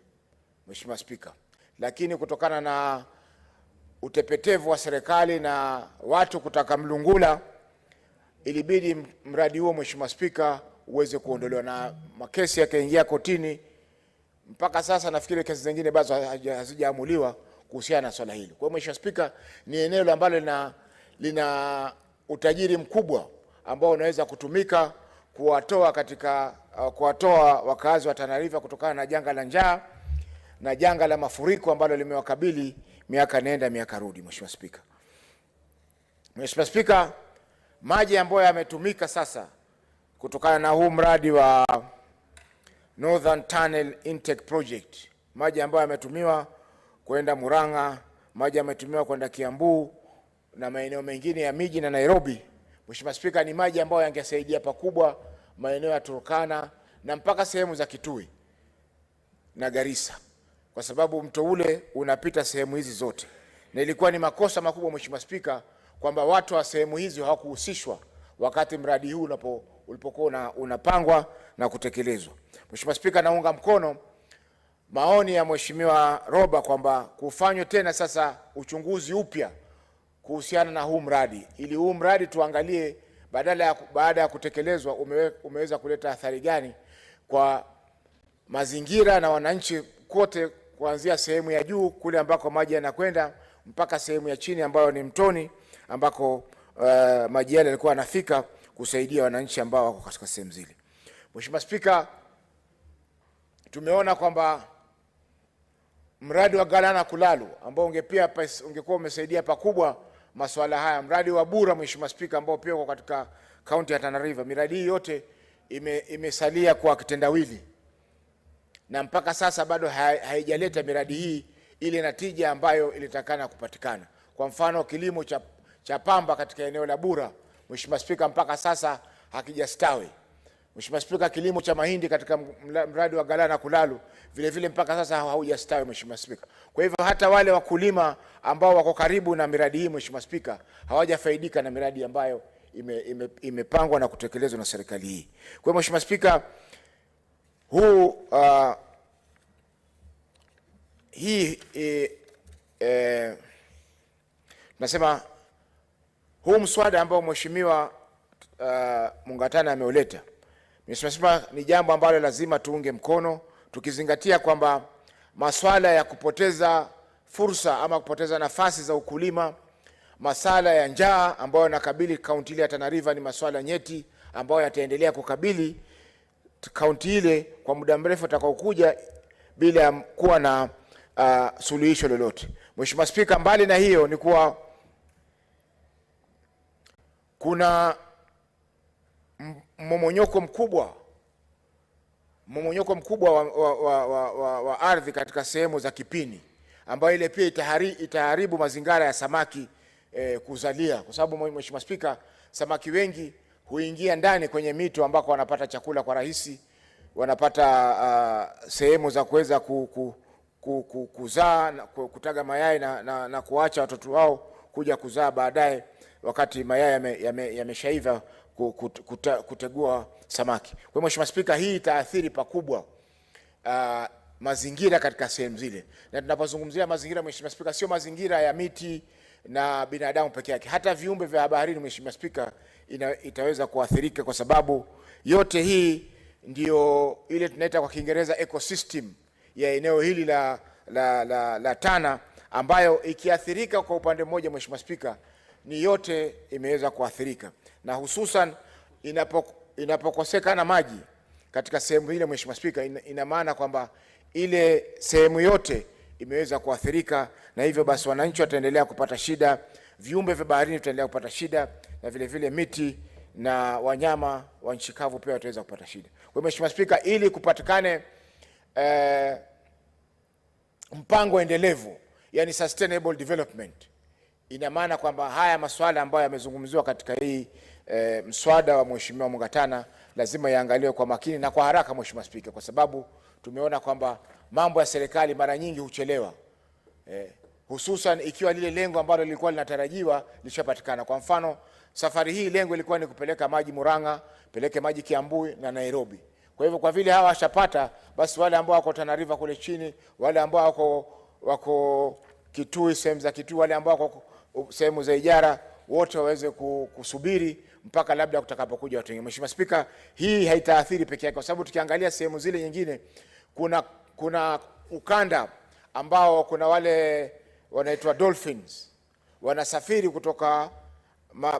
Speaker 13: Mheshimiwa Spika. Lakini kutokana na utepetevu wa serikali na watu kutaka mlungula, ilibidi mradi huo Mheshimiwa Spika uweze kuondolewa, na makesi yakaingia kotini. Mpaka sasa nafikiri kesi zingine bado hazijaamuliwa kuhusiana na swala hili. Kwa hiyo Mheshimiwa Spika, ni eneo ambalo lina utajiri mkubwa ambao unaweza kutumika kuwatoa wakazi wa Tana River kutokana na janga la njaa na janga la mafuriko ambalo limewakabili miaka nenda miaka rudi. Mheshimiwa Spika, Mheshimiwa Spika, maji ambayo yametumika sasa kutokana na huu mradi wa Northern Tunnel Intake Project, maji ambayo yametumiwa kwenda Murang'a, maji yametumiwa kwenda Kiambu na maeneo mengine ya miji na Nairobi, Mheshimiwa Spika, ni maji ambayo yangesaidia pakubwa maeneo ya Turkana na mpaka sehemu za Kitui na Garissa, kwa sababu mto ule unapita sehemu hizi zote. Na ilikuwa ni makosa makubwa Mheshimiwa Spika kwamba watu wa sehemu hizi hawakuhusishwa wakati mradi huu ulipokuwa unapangwa na kutekelezwa. Mheshimiwa Spika, naunga mkono maoni ya Mheshimiwa Roba kwamba kufanywe tena sasa uchunguzi upya kuhusiana na huu mradi, ili huu mradi tuangalie baada ya kutekelezwa umeweza kuleta athari gani kwa mazingira na wananchi kote, kuanzia sehemu ya juu kule ambako maji yanakwenda mpaka sehemu ya chini ambayo ni mtoni ambako maji yale yalikuwa yanafika kusaidia wananchi ambao wako katika sehemu zile. Mheshimiwa Spika, tumeona kwamba mradi wa Galana Kulalu ambao ungekuwa umesaidia pakubwa masuala haya, mradi wa Bura Mheshimiwa Spika ambao pia uko katika kaunti ya Tana River, miradi hii yote imesalia kwa kitendawili na mpaka sasa bado haijaleta miradi hii ile natija ambayo ilitakana kupatikana. Kwa mfano kilimo cha pamba katika eneo la Bura Mheshimiwa Spika mpaka sasa hakijastawi. Mheshimiwa Spika, kilimo cha mahindi katika mradi wa Galana Kulalu vile vile mpaka sasa haujastawi Mheshimiwa Spika. Kwa hivyo hata wale wakulima ambao wako karibu na miradi hii Mheshimiwa Spika hawajafaidika na miradi ambayo imepangwa na kutekelezwa na serikali hii. Kwa hiyo Mheshimiwa Spika, nasema huu mswada ambao Mheshimiwa Mungatana ameuleta, Mheshimiwa Spika, ni jambo ambalo lazima tuunge mkono, tukizingatia kwamba masuala ya kupoteza fursa ama kupoteza nafasi za ukulima, masuala ya njaa ambayo yanakabili kaunti ile ya Tana River ni masuala nyeti ambayo yataendelea kukabili kaunti ile kwa muda mrefu utakaokuja bila kuwa na suluhisho lolote. Mheshimiwa Spika, mbali na hiyo ni kuwa kuna mmomonyoko mkubwa wa ardhi katika sehemu za Kipini ambayo ile pia itaharibu mazingira ya samaki kuzalia, kwa sababu Mheshimiwa Spika, samaki wengi huingia ndani kwenye mito ambako wanapata chakula kwa rahisi, wanapata sehemu za kuweza kuzaa na kutaga mayai na kuacha watoto wao kuja kuzaa baadaye wakati mayai yameshaiva kutegua samaki. Kwa hiyo Mheshimiwa Spika, hii itaathiri pakubwa mazingira katika sehemu zile. Na tunapozungumzia mazingira, Mheshimiwa Spika, sio mazingira ya miti na binadamu peke yake, hata viumbe vya baharini, Mheshimiwa Spika, itaweza kuathirika, kwa sababu yote hii ndio ile tunaita kwa Kiingereza ecosystem ya eneo hili la Tana, ambayo ikiathirika kwa upande mmoja, Mheshimiwa Spika, ni yote imeweza kuathirika, na hususan inapokosekana maji katika sehemu ile, Mheshimiwa Spika, ina maana kwamba ile sehemu yote imeweza kuathirika, na hivyo basi wananchi wataendelea kupata shida, viumbe vya baharini vitaendelea kupata shida, na vile vile miti na wanyama wa nchi kavu pia wataweza kupata shida. Kwa hiyo Mheshimiwa Spika, ili kupatikane mpango endelevu, yani sustainable development, ina maana kwamba haya masuala ambayo yamezungumziwa katika hii mswada wa Mheshimiwa Mungatana lazima yaangaliwe kwa makini na kwa haraka, Mheshimiwa Spika, kwa sababu tumeona kwamba mambo ya serikali mara nyingi huchelewa, hususan ikiwa lile lengo ambalo lilikuwa linatarajiwa lishapatikana. Kwa mfano, safari hii lengo lilikuwa ni kupeleka maji Murang'a, peleke maji Kiambu na Nairobi. Kwa hivyo kwa vile hawa washapata, basi wale ambao wako Tana River kule chini, wale ambao wako Kitui, sehemu za Kitui, wale ambao wako sehemu za Ijara, wote waweze kusubiri mpaka labda kutakapokuja watu wengine. Mheshimiwa Spika, hii haitaathiri peke yake, kwa sababu tukiangalia sehemu zile nyingine kuna ukanda ambao kuna wale wanaitwa dolphins wanasafiri kutoka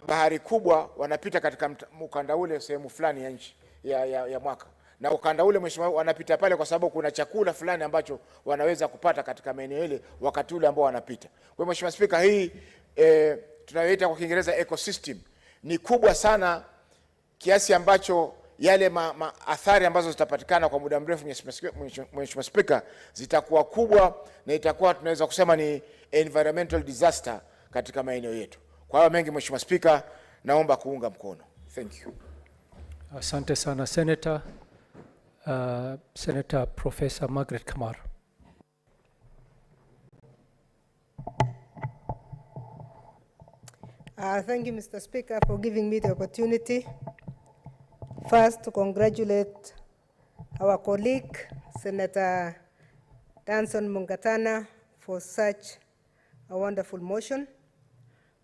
Speaker 13: bahari kubwa, wanapita katika ukanda ule sehemu fulani ya nchi ya mwaka, na ukanda ule Mheshimiwa wanapita pale kwa sababu kuna chakula fulani ambacho wanaweza kupata katika maeneo ile wakati ule ambao wanapita. Kwa hiyo Mheshimiwa Spika, hii tunayoita kwa Kiingereza ecosystem ni kubwa sana kiasi ambacho yale athari ambazo zitapatikana kwa muda mrefu, Mheshimiwa Spika, zitakuwa kubwa na itakuwa tunaweza kusema ni environmental disaster katika maeneo yetu. Kwa hiyo mengi, Mheshimiwa Spika, naomba kuunga mkono. Thank you.
Speaker 1: Asante sana Senator. Senator Professor Margaret Kamar.
Speaker 14: Thank you, Mr. Speaker, for giving me the opportunity. First, to congratulate our colleague, Senator Danson Mungatana, for such a wonderful motion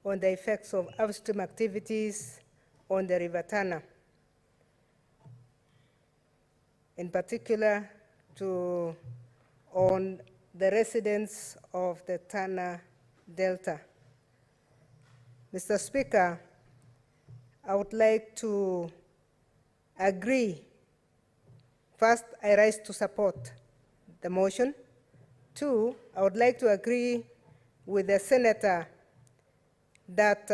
Speaker 14: on the effects of upstream activities on the River Tana. In particular, on the residents of the Tana Delta. Mr. Speaker, I would like to agree. First, I rise to support the motion. Two, I would like to agree with the senator that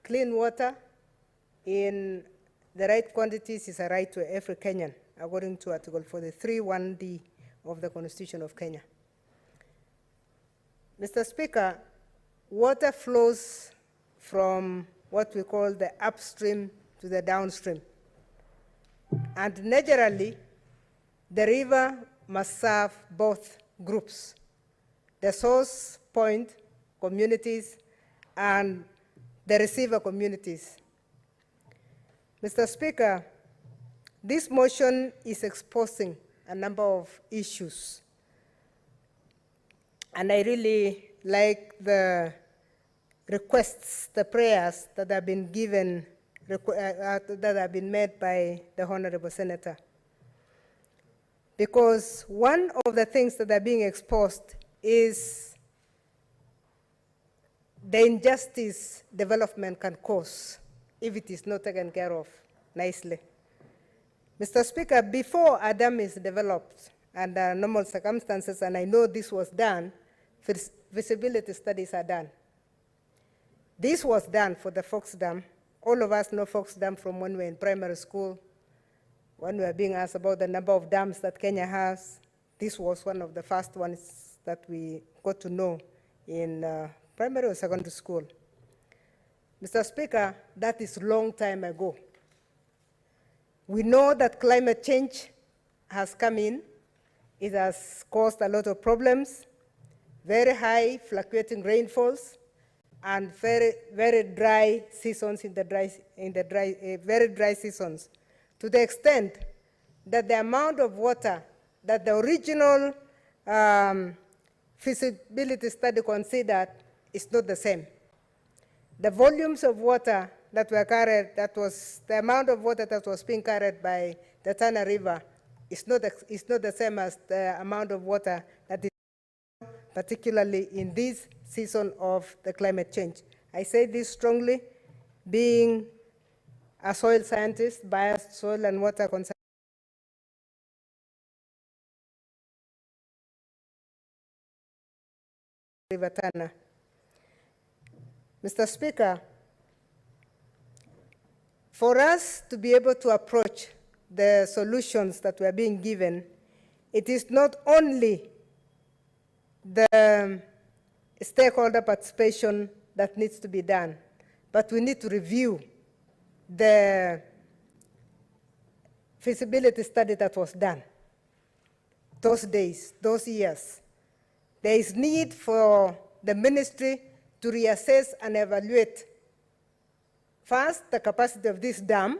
Speaker 14: clean water in the right quantities is a right to every Kenyan, according to Article 43(1)(d) of the Constitution of Kenya. Mr. Speaker, water flows from what we call the upstream to the downstream. And naturally, the river must serve both groups, the source point communities and the receiver communities. Mr. Speaker, this motion is exposing a number of issues, and I really like the requests, the prayers that have been given, that have been made by the Honorable Senator. Because one of the things that are being exposed is the injustice development can cause if it is not taken care of nicely. Mr. Speaker, before a dam is developed under normal circumstances, and I know this was done, feasibility studies are done. This was done for the Fox Dam. All of us know Fox Dam from when we were in primary school, when we were being asked about the number of dams that Kenya has. This was one of the first ones that we got to know in primary or secondary school. Mr. Speaker, that is a long time ago. We know that climate change has come in. It has caused a lot of problems. very high fluctuating rainfalls, and very dry seasons very dry seasons, to the extent that the amount of water that the original feasibility study considered is not the same. The volumes of water that were carried, the amount of water that was being carried by the Tana River is not the same as the amount of water that is, particularly in this season of the climate change. I say this strongly, being a soil scientist, biased soil and water conservation. River Tana. Mr. Speaker, for us to be able to approach the solutions that were being given, it is not only the stakeholder participation that needs to be done, but we need to review the feasibility study that was done those days, those years. There is need for the ministry to reassess and evaluate first the capacity of this dam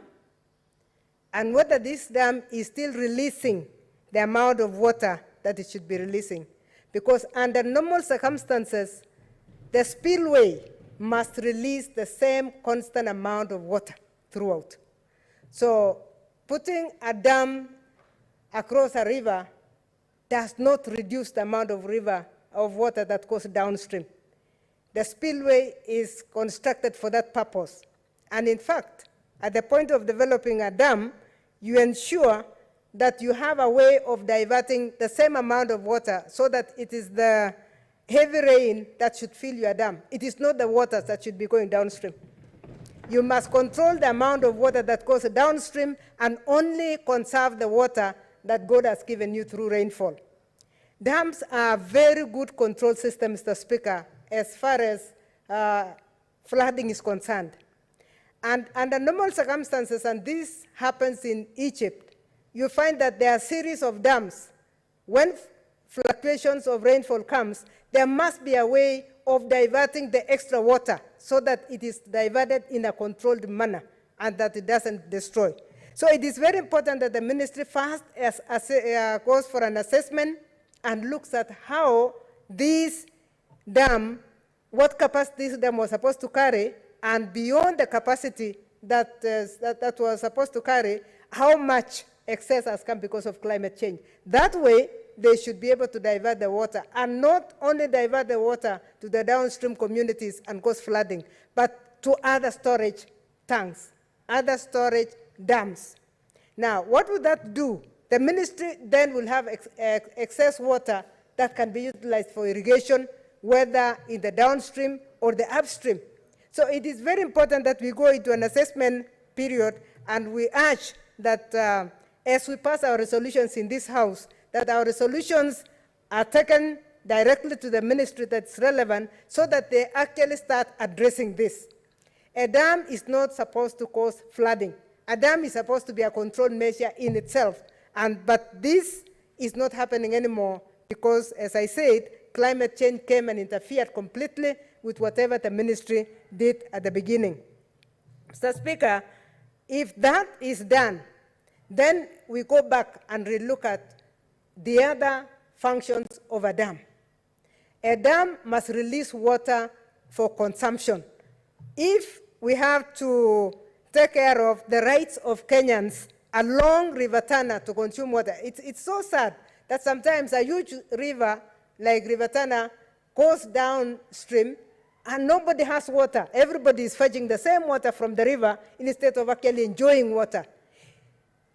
Speaker 14: and whether this dam is still releasing the amount of water that it should be releasing. Because under normal circumstances, the spillway must release the same constant amount of water throughout. So putting a dam across a river does not reduce the amount of water that goes downstream. The spillway is constructed for that purpose. And in fact, at the point of developing a dam, you ensure that you have a way of diverting the same amount of water so that it is the heavy rain that should fill your dam. It is not the water that should be going downstream. You must control the amount of water that goes downstream and only conserve the water that God has given you through rainfall. Dams are a very good control system, Mr. Speaker, as far as flooding is concerned. And under normal circumstances, and this happens in Egypt, you find that there are a series of dams. When fluctuations of rainfall comes, there must be a way of diverting the extra water so that it is diverted in a controlled manner and that it doesn't destroy. So it is very important that the ministry first goes for an assessment and looks at how this dam, what capacity this dam was supposed to carry, and beyond the capacity that was supposed to carry, how much excess has come because of climate change. That way, they should be able to divert the water, and not only divert the water to the downstream communities and cause flooding, but to other storage tanks, other storage dams. Now, what would that do? The ministry then will have excess water that can be utilized for irrigation, whether in the downstream or the upstream. So it is very important that we go into an assessment period, and we urge that as we pass our resolutions in this House, that our resolutions are taken directly to the ministry that's relevant so that they actually start addressing this. A dam is not supposed to cause flooding. A dam is supposed to be a controlled measure in itself. But this is not happening anymore because, as I said, climate change came and interfered completely with whatever the ministry did at the beginning. Mr. Speaker, if that is done, then we go back and relook at the other functions of a dam. A dam must release water for consumption. If we have to take care of the rights of Kenyans along River Tana to consume water, it's so sad that sometimes a huge river like River Tana goes downstream and nobody has water. Everybody is fetching the same water from the river instead of actually enjoying water.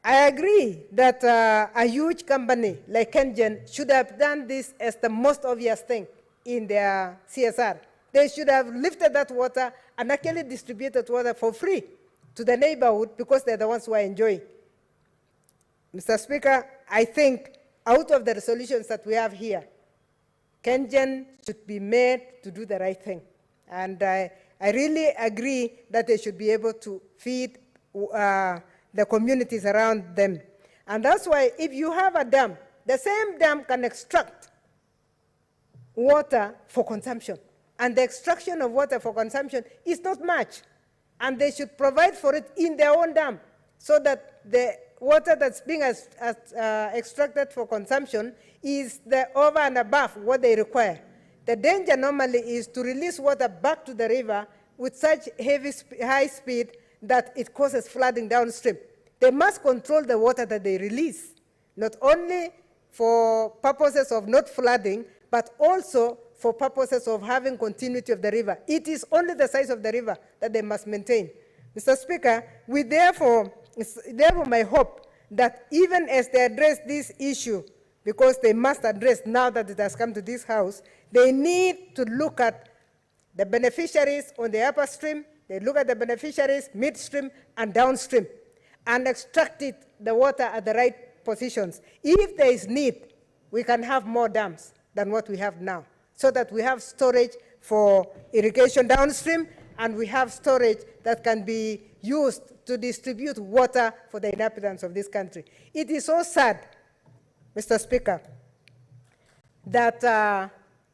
Speaker 14: I agree that a huge company like KenGen should have done this as the most obvious thing in their CSR. They should have lifted that water and actually distributed water for free to the neighborhood because they're the ones who are enjoying. Mr. Speaker, I think out of the resolutions that we have here, KenGen should be made to do the right thing. And I really agree that they should be able to feed the communities around them. And that's why if you have a dam, the same dam can extract water for consumption. And the extraction of water for consumption is not much. And they should provide for it in their own dam so that the water that's being extracted for consumption is the over and above what they require. The danger normally is to release water back to the river with such high speed that it causes flooding downstream. They must control the water that they release, not only for purposes of not flooding, but also for purposes of having continuity of the river. It is only the size of the river that they must maintain. Mr. Speaker, it's therefore my hope that even as they address this issue, because they must address now that it has come to this House, they need to look at the beneficiaries on the upper stream, they look at the beneficiaries midstream and downstream, and extract the water at the right positions. If there is need, we can have more dams than what we have now, so that we have storage for irrigation downstream, and we have storage that can be used to distribute water for the inhabitants of this country. It is so sad, Mr. Speaker, that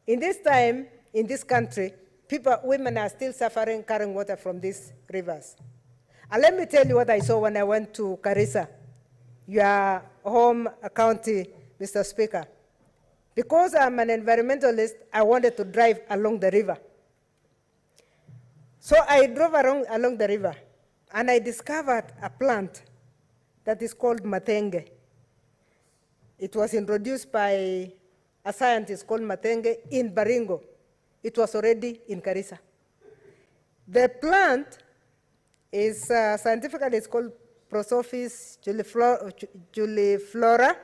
Speaker 14: in this time, in this country, women are still suffering carrying water from these rivers. And let me tell you what I saw when I went to Garissa, your home county, Mr. Speaker. Because I'm an environmentalist, I wanted to drive along the river. So I drove along the river, and I discovered a plant that is called Mutembei. It was introduced by a scientist called Mutembei in Baringo. It was already in Garissa. The plant is, scientifically, it's called Prosophis juliflora.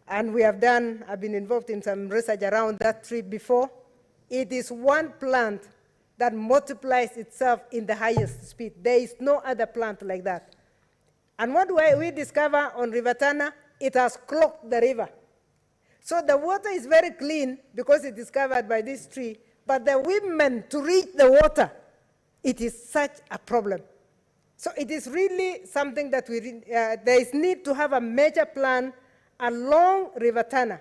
Speaker 14: And I've been involved in some research around that tree before. It is one plant that multiplies itself in the highest speed. There is no other plant like that. And what we discover on River Tana, it has clogged the river. So the water is very clean because it's discovered by this tree, but the women to reach the water, it is such a problem. So it is really something that there is need to have a major plan along River Tana.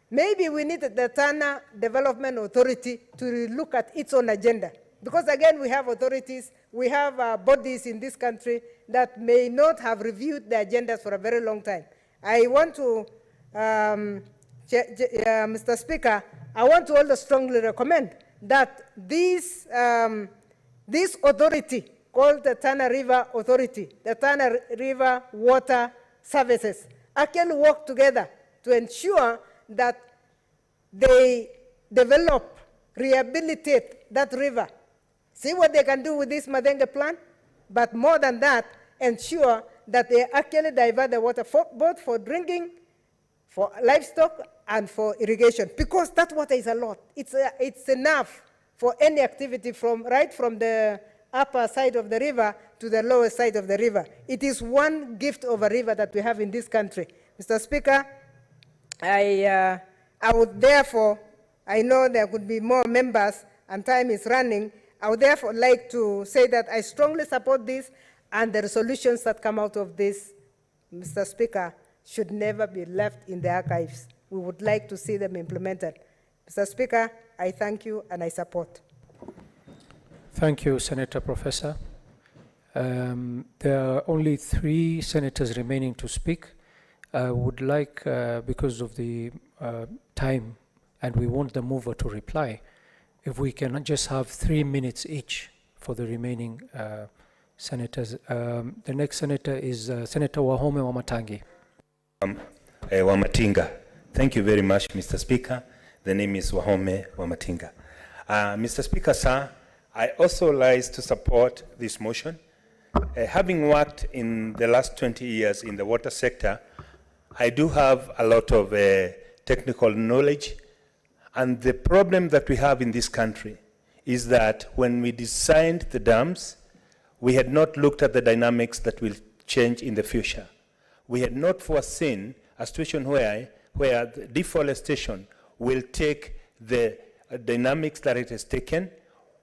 Speaker 14: Maybe we need the Tana Development Authority to look at its own agenda. Because again, we have authorities, we have bodies in this country that may not have reviewed the agendas for a very long time. I want to, Mr. Speaker, I want to also strongly recommend that this authority called the Tana River Authority, the Tana River Water Services, actually work together to ensure that they develop, rehabilitate that river. See what they can do with this Mutembei plan, but more than that, ensure that they actually divert the water both for drinking, for livestock, and for irrigation, because that water is a lot. It's enough for any activity right from the upper side of the river to the lower side of the river. It is one gift of a river that we have in this country. Mr. Speaker, I would therefore, I know there could be more members and time is running, I would therefore like to say that I strongly support this, and the resolutions that come out of this, Mr. Speaker, should never be left in the archives. We would like to see them implemented. Mr. Speaker, I thank you and I support.
Speaker 1: Thank you, Senator Professor. There are only 3 senators remaining to speak. I would like, because of the time, and we want the mover to reply, if we can just have 3 minutes each for the remaining senators. The next senator is Senator Wahome Wamatangi.
Speaker 15: Wamatinga. Thank you very much, Mr. Speaker. The name is Wahome Wamatinga. Mr. Speaker, sir, I also like to support this motion. Having worked in the last 20 years in the water sector, I do have a lot of technical knowledge. And the problem that we have in this country is that when we designed the dams, we had not looked at the dynamics that will change in the future. We had not foreseen a situation where the deforestation will take the dynamics that it has taken.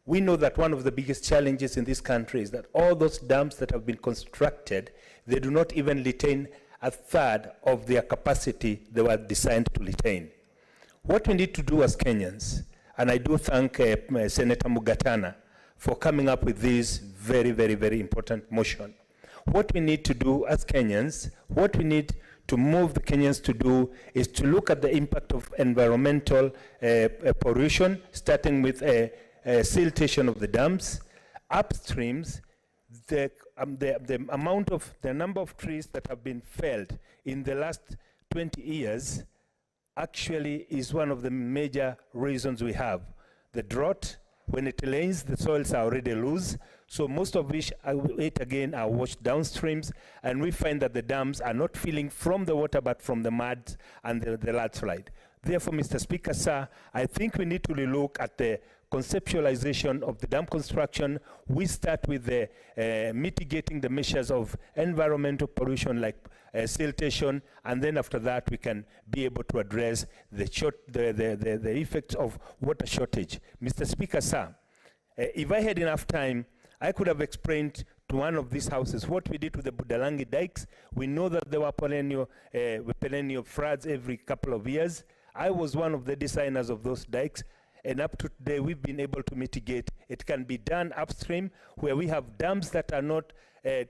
Speaker 15: We know that one of the biggest challenges in this country is that all those dams that have been constructed, they do not even retain a third of their capacity they were designed to retain. What we need to do as Kenyans, and I do thank Senator Mugatana for coming up with this very, very, very important motion. What we need to do as Kenyans, what we need to move the Kenyans to do is to look at the impact of environmental pollution, starting with siltation of the dams, upstreams, the number of trees that have been felled in the last 20 years actually is one of the major reasons we have. The drought, when it rains, the soils are already loose, so most of which again are washed downstreams, and we find that the dams are not filling from the water but from the mud and the landslide. Therefore, Mr. Speaker, sir, I think we need to relook at the conceptualization of the dam construction. We start with the mitigating the measures of environmental pollution like siltation, and then after that we can be able to address the effects of water shortage. Mr. Speaker, sir, if I had enough time, I could have explained to one of these houses what we did to the Budalangi dikes. We know that there were perennial floods every couple of years. I was one of the designers of those dikes, and up to today we've been able to mitigate. It can be done upstream where we have dams that are not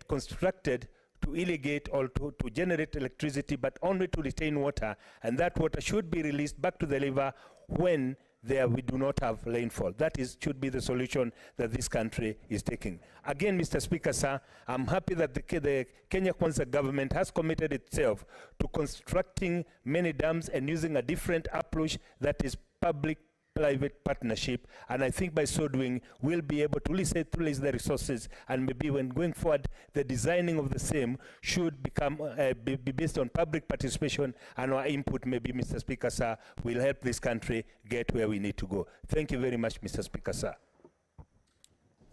Speaker 15: constructed to irrigate or to generate electricity, but only to retain water, and that water should be released back to the river when we do not have rainfall. That should be the solution that this country is taking. Again, Mr. Speaker, sir, I'm happy that the Kenya Kwanza government has committed itself to constructing many dams and using a different approach that is public-private partnership, and I think by so doing we'll be able to release the resources, and maybe when going forward the designing of the same should become be based on public participation, and our input, maybe, Mr. Speaker, sir, will help this country get where we need to go. Thank you very much, Mr. Speaker, sir.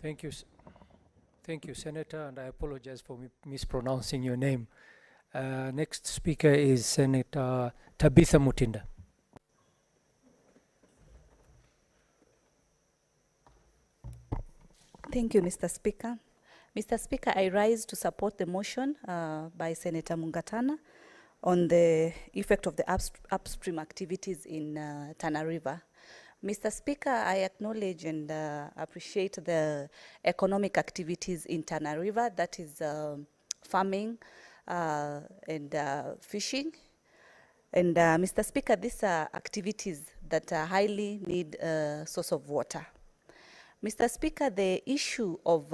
Speaker 1: Thank you. Thank you, Senator, and I apologize for mispronouncing your name. Next speaker is Senator Tabitha Mutinda.
Speaker 16: Thank you, Mr. Speaker. Mr. Speaker, I rise to support the motion by Senator Mungatana on the effect of the upstream activities in Tana River. Mr. Speaker, I acknowledge and appreciate the economic activities in Tana River, that is farming and fishing. And Mr. Speaker, these are activities that highly need a source of water. Mr. Speaker, the issue of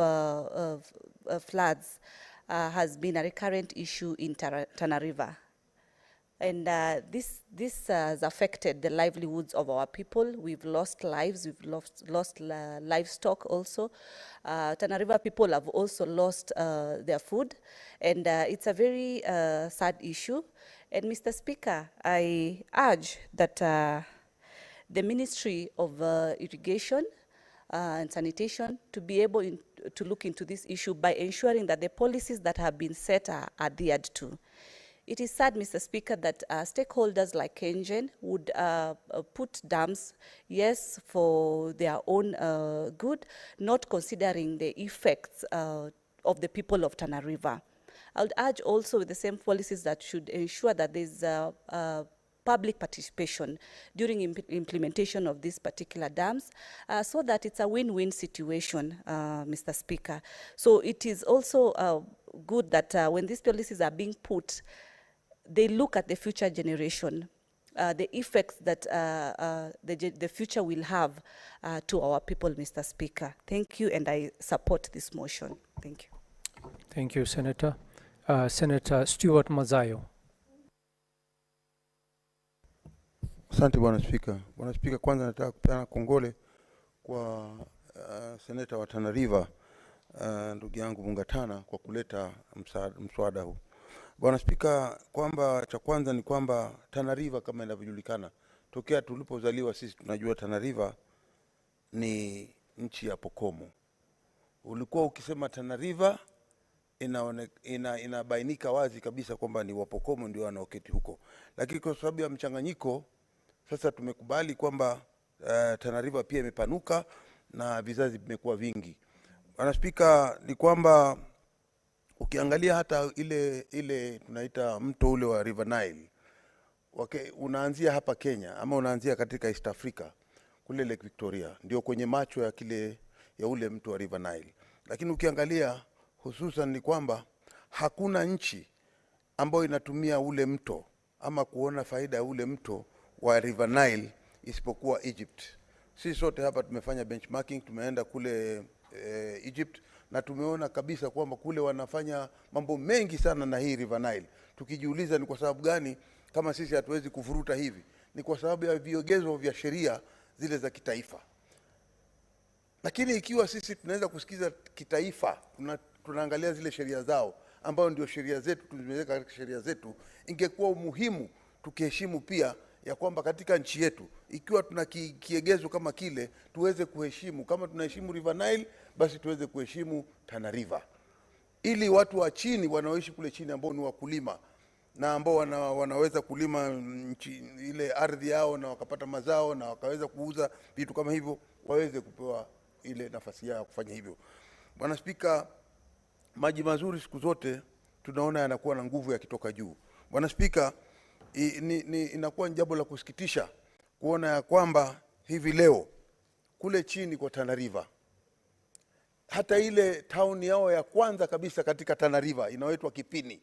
Speaker 16: floods has been a recurrent issue in Tana River. And this has affected the livelihoods of our people. We've lost lives, we've lost livestock also. Tana River people have also lost their food. And it's a very sad issue. And Mr. Speaker, I urge that the Ministry of Irrigation and Sanitation to be able to look into this issue by ensuring that the policies that have been set are adhered to. It is sad, Mr. Speaker, that stakeholders like KenGen would put dams, yes, for their own good, not considering the effects of the people of Tana River. I would urge also with the same policies that should ensure that there's public participation during implementation of these particular dams so that it's a win-win situation, Mr. Speaker. So it is also good that when these policies are being put, they look at the future generation, the effects that the future will have to our people, Mr. Speaker. Thank you, and I support this motion. Thank you.
Speaker 1: Thank you, Senator. Senator Stuart Mazayo.
Speaker 17: Asante Bwana Spika. Bwana Spika, kwanza nataka kupeana kongole kwa seneta wa Tana River ndugu yangu Mungatana kwa kuleta mswada huu. Bwana Spika, kwamba cha kwanza ni kwamba Tana River kama inavyojulikana, tokea tulipozaliwa sisi tunajua Tana River ni nchi ya Pokomo. Ulikuwa ukisema Tana River inabainika wazi kabisa kwamba ni Wapokomo ndio wanaoketi huko. Lakini kwa sababu ya mchanganyiko sasa tumekubali kwamba Tana River pia imepanuka na vizazi vimekuwa vingi. Bwana Spika, ni kwamba ukiangalia hata ile tunaita mto ule wa River Nile, unaanzia hapa Kenya ama unaanzia katika East Africa kule Lake Victoria, ndio kwenye macho ya ule mto wa River Nile. Lakini ukiangalia hususan ni kwamba hakuna nchi ambayo inatumia ule mto ama kuona faida ya ule mto wa River Nile isipokuwa Egypt. Sisi sote hapa tumefanya benchmarking, tumeenda kule Egypt na tumeona kabisa kwamba kule wanafanya mambo mengi sana na hii River Nile. Tukijiuliza ni kwa sababu gani kama sisi hatuwezi kuvuruta hivi? Ni kwa sababu ya vigezo vya sheria zile za kitaifa. Lakini ikiwa sisi tunaweza kusikiza kitaifa, tunaangalia zile sheria zao ambao ndio sheria zetu tuliweka katika sheria zetu, ingekuwa umuhimu tukiheshimu pia ya kwamba katika nchi yetu ikiwa tuna kiegezo kama kile tuweze kuheshimu. Kama tunaheshimu River Nile, basi tuweze kuheshimu Tana River, ili watu wa chini wanaoishi kule chini ambao ni wakulima na ambao wanaweza kulima ile ardhi yao na wakapata mazao na wakaweza kuuza vitu kama hivyo, waweze kupewa ile nafasi yao kufanya hivyo. Bwana Spika, maji mazuri siku zote tunaona yanakuwa na nguvu yakitoka juu. Bwana Spika, inakuwa ni jambo la kusikitisha kuona ya kwamba hivi leo kule chini kwa Tana River, hata ile town yao ya kwanza kabisa katika Tana River inayoitwa Kipini,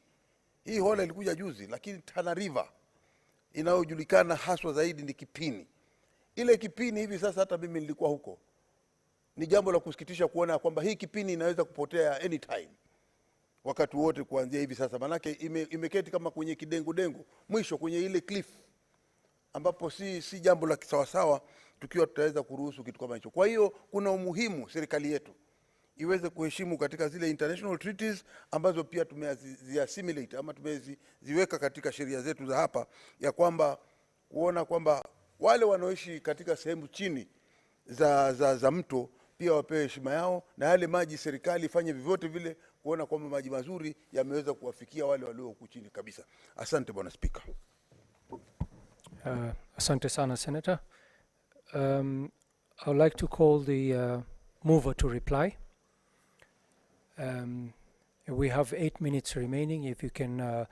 Speaker 17: hii hola ilikuja juzi, lakini Tana River inayojulikana haswa zaidi ni Kipini. Ile Kipini hivi sasa, hata mimi nilikuwa huko, ni jambo la kusikitisha kuona kwamba hii Kipini inaweza kupotea anytime, wakati wote kuanzia hivi sasa. Manake imeketi kama kwenye kidengu mwisho kwenye ile cliff, ambapo si jambo la kisawasawa tukiwa tutaweza kuruhusu kitu kama hicho. Kwa hiyo kuna umuhimu serikali yetu iweze kuheshimu katika zile international treaties ambazo pia tumeziassimilate ama tumeziweka katika sheria zetu za hapa, ya kwamba kuona kwamba wale wanaoishi katika sehemu chini za mto pia wapewe heshima yao, na yale maji serikali ifanye vyovyote vile kuona kwamba maji mazuri yameweza kuwafikia wale walio huku chini kabisa. Asante Bwana Speaker.
Speaker 1: Asante sana, Senator. I would like to call the mover to reply. We have 8 minutes remaining. If you can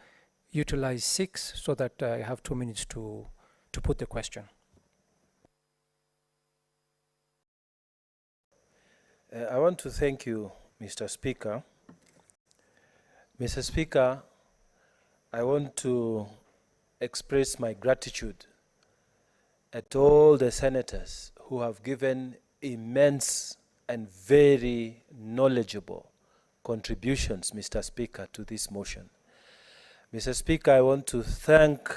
Speaker 1: utilize 6 so that I have 2 minutes to put the question.
Speaker 18: I want to thank you, Mr. Speaker. Mr. Speaker, I want to express my gratitude at all the senators who have given immense and very knowledgeable contributions, Mr. Speaker, to this motion. Mr. Speaker, I want to thank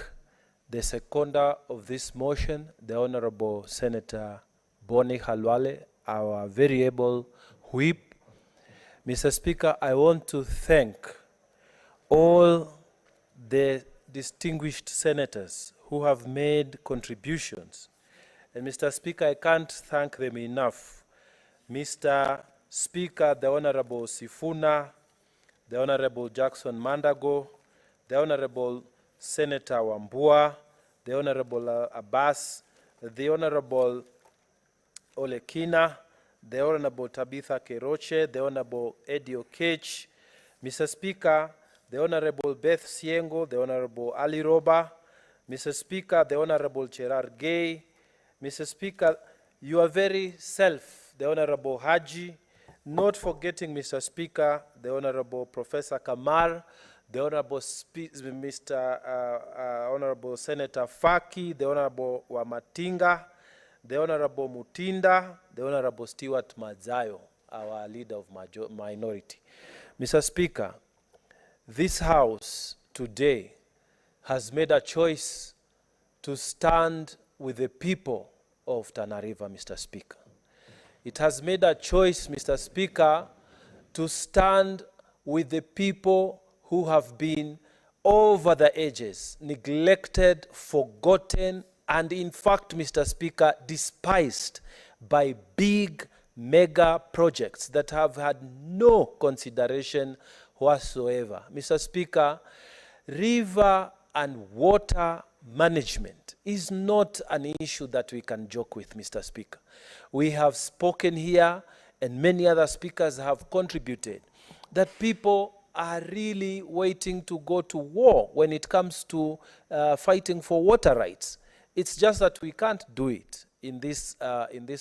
Speaker 18: the seconder of this motion, the Honorable Senator Boni Khalwale, our very able whip. Mr. Speaker, I want to thank all the distinguished senators who have made contributions. And Mr. Speaker, I can't thank them enough. Mr. Speaker, the Honorable Sifuna, the Honorable Jackson Mandago, the Honorable Senator Wambua, the Honorable Abbas, the Honorable Olekina, the Honorable Tabitha Keroche, the Honorable Eddie Okech, Mr. Speaker, the Honorable Beth Siengo, the Honorable Ali Roba, Mr. Speaker, the Honorable Gerard Gay, Mr. Speaker, your very self, the Honorable Haji, not forgetting, Mr. Speaker, the Honorable Professor Kamar, the Honorable Honorable Senator Faki, the Honorable Wamatinga, the Honorable Mutinda, the Honorable Stewart Mazayo, our leader of minority. Mr. Speaker, this House today has made a choice to stand with the people of Tana River, Mr. Speaker. It has made a choice, Mr. Speaker, to stand with the people who have been over the edges, neglected, forgotten, and in fact, Mr. Speaker, despised by big mega projects that have had no consideration whatsoever. Mr. Speaker, river and water management is not an issue that we can joke with, Mr. Speaker. We have spoken here, and many other speakers have contributed, that people are really waiting to go to war when it comes to fighting for water rights. It's just that we can't do it in this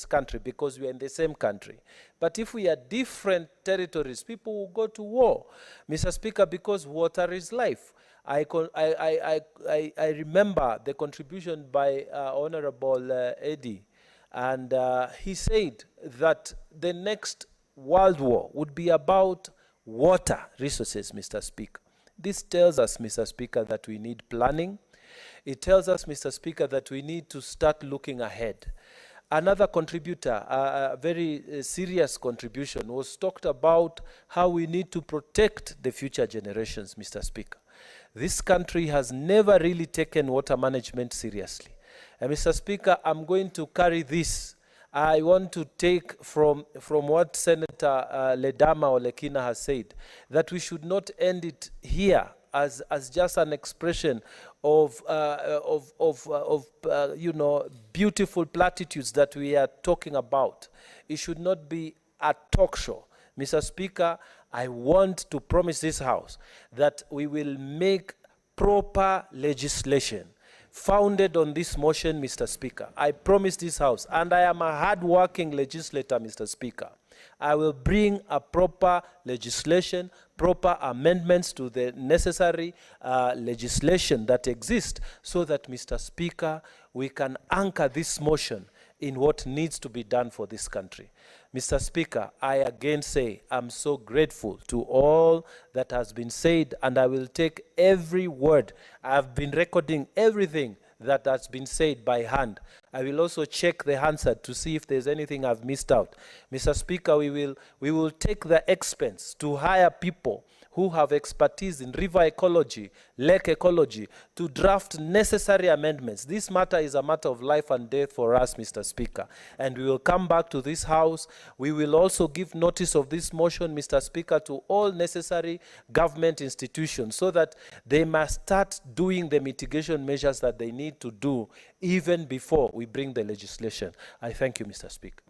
Speaker 18: country because we are in the same country. But if we are different territories, people will go to war, Mr. Speaker, because water is life. I remember the contribution by Honorable Eddie, and he said that the next World War would be about water resources, Mr. Speaker. This tells us, Mr. Speaker, that we need planning. It tells us, Mr. Speaker, that we need to start looking ahead. Another contributor, a very serious contribution, was talked about how we need to protect the future generations, Mr. Speaker. This country has never really taken water management seriously. And Mr. Speaker, I'm going to carry this. I want to take from what Senator Ledama or Lekina has said, that we should not end it here as just an expression of you know, beautiful platitudes that we are talking about. It should not be a talk show. Mr. Speaker, I want to promise this House that we will make proper legislation founded on this motion, Mr. Speaker. I promise this House, and I am a hard-working legislator, Mr. Speaker. I will bring a proper legislation, proper amendments to the necessary legislation that exists so that, Mr. Speaker, we can anchor this motion in what needs to be done for this country. Mr. Speaker, I again say I'm so grateful to all that has been said, and I will take every word. I've been recording everything that has been said by hand. I will also check the Hansard to see if there's anything I've missed out. Mr. Speaker, we will take the expense to hire people who have expertise in river ecology, lake ecology, to draft necessary amendments. This matter is a matter of life and death for us, Mr. Speaker. And we will come back to this House. We will also give notice of this motion, Mr. Speaker, to all necessary government institutions so that they must start doing the mitigation measures that they need to do even before we bring the legislation. I thank you, Mr. Speaker.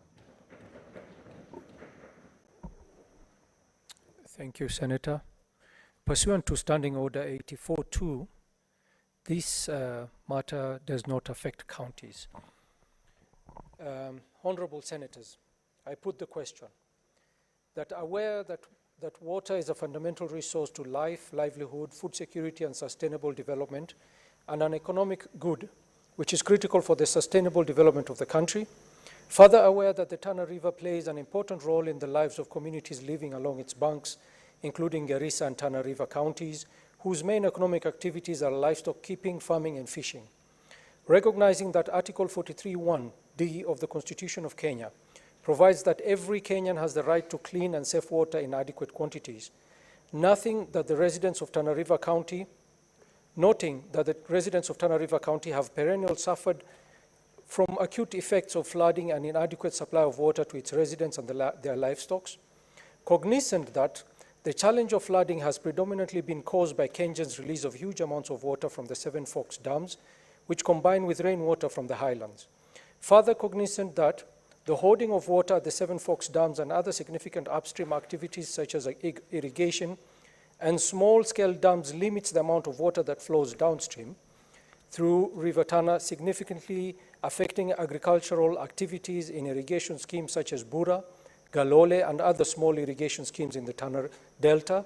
Speaker 1: Thank you, Senator. Pursuant to Standing Order 84-2, this matter does not affect counties. Honorable Senators, I put the question that aware that water is a fundamental resource to life, livelihood, food security, and sustainable development, and an economic good which is critical for the sustainable development of the country. Further aware that the Tana River plays an important role in the lives of communities living along its banks, including Garissa and Tana River counties, whose main economic activities are livestock keeping, farming, and fishing. Recognizing that Article 43(1)(d) of the Constitution of Kenya provides that every Kenyan has the right to clean and safe water in adequate quantities, noting that the residents of Tana River County have perennially suffered from acute effects of flooding and inadequate supply of water to its residents and their livestock. Cognizant that the challenge of flooding has predominantly been caused by Kenyans' release of huge amounts of water from the Seven Forks dams, which combine with rainwater from the highlands. Further cognizant that the hoarding of water at the Seven Forks dams and other significant upstream activities such as irrigation and small-scale dams limits the amount of water that flows downstream through River Tana, significantly affecting agricultural activities in irrigation schemes such as Bura, Galole, and other small irrigation schemes in the Tana Delta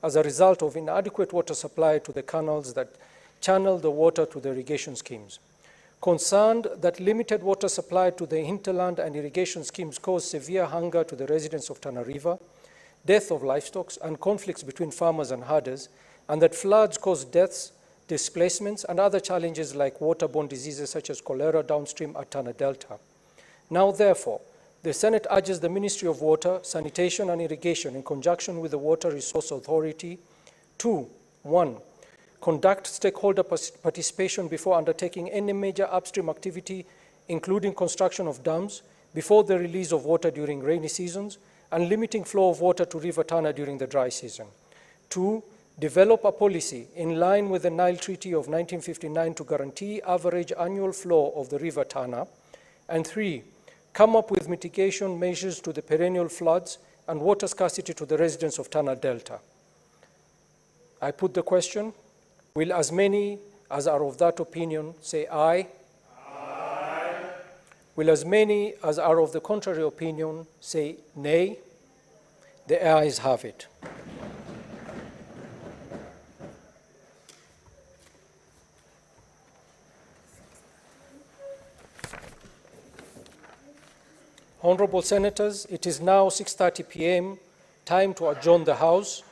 Speaker 1: as a result of inadequate water supply to the canals that channel the water to the irrigation schemes. Concerned that limited water supply to the hinterland and irrigation schemes cause severe hunger to the residents of Tana River, death of livestock, and conflicts between farmers and herders, and that floods cause deaths, displacements, and other challenges like waterborne diseases such as cholera downstream at Tana Delta. Now, therefore, the Senate urges the Ministry of Water, Sanitation and Irrigation in conjunction with the Water Resource Authority to 1. Conduct stakeholder participation before undertaking any major upstream activity, including construction of dams, before the release of water during rainy seasons, and limiting flow of water to River Tana during the dry season. 2. Develop a policy in line with the Nile Treaty of 1959 to guarantee average annual flow of the River Tana. And 3. Come up with mitigation measures to the perennial floods and water scarcity to the residents of Tana Delta. I put the question. Will as many as are of that opinion say aye? Aye. Will as many as are of the contrary opinion say nay? The ayes have it. Honorable Senators, it is now 6:30 p.m., time to adjourn the House.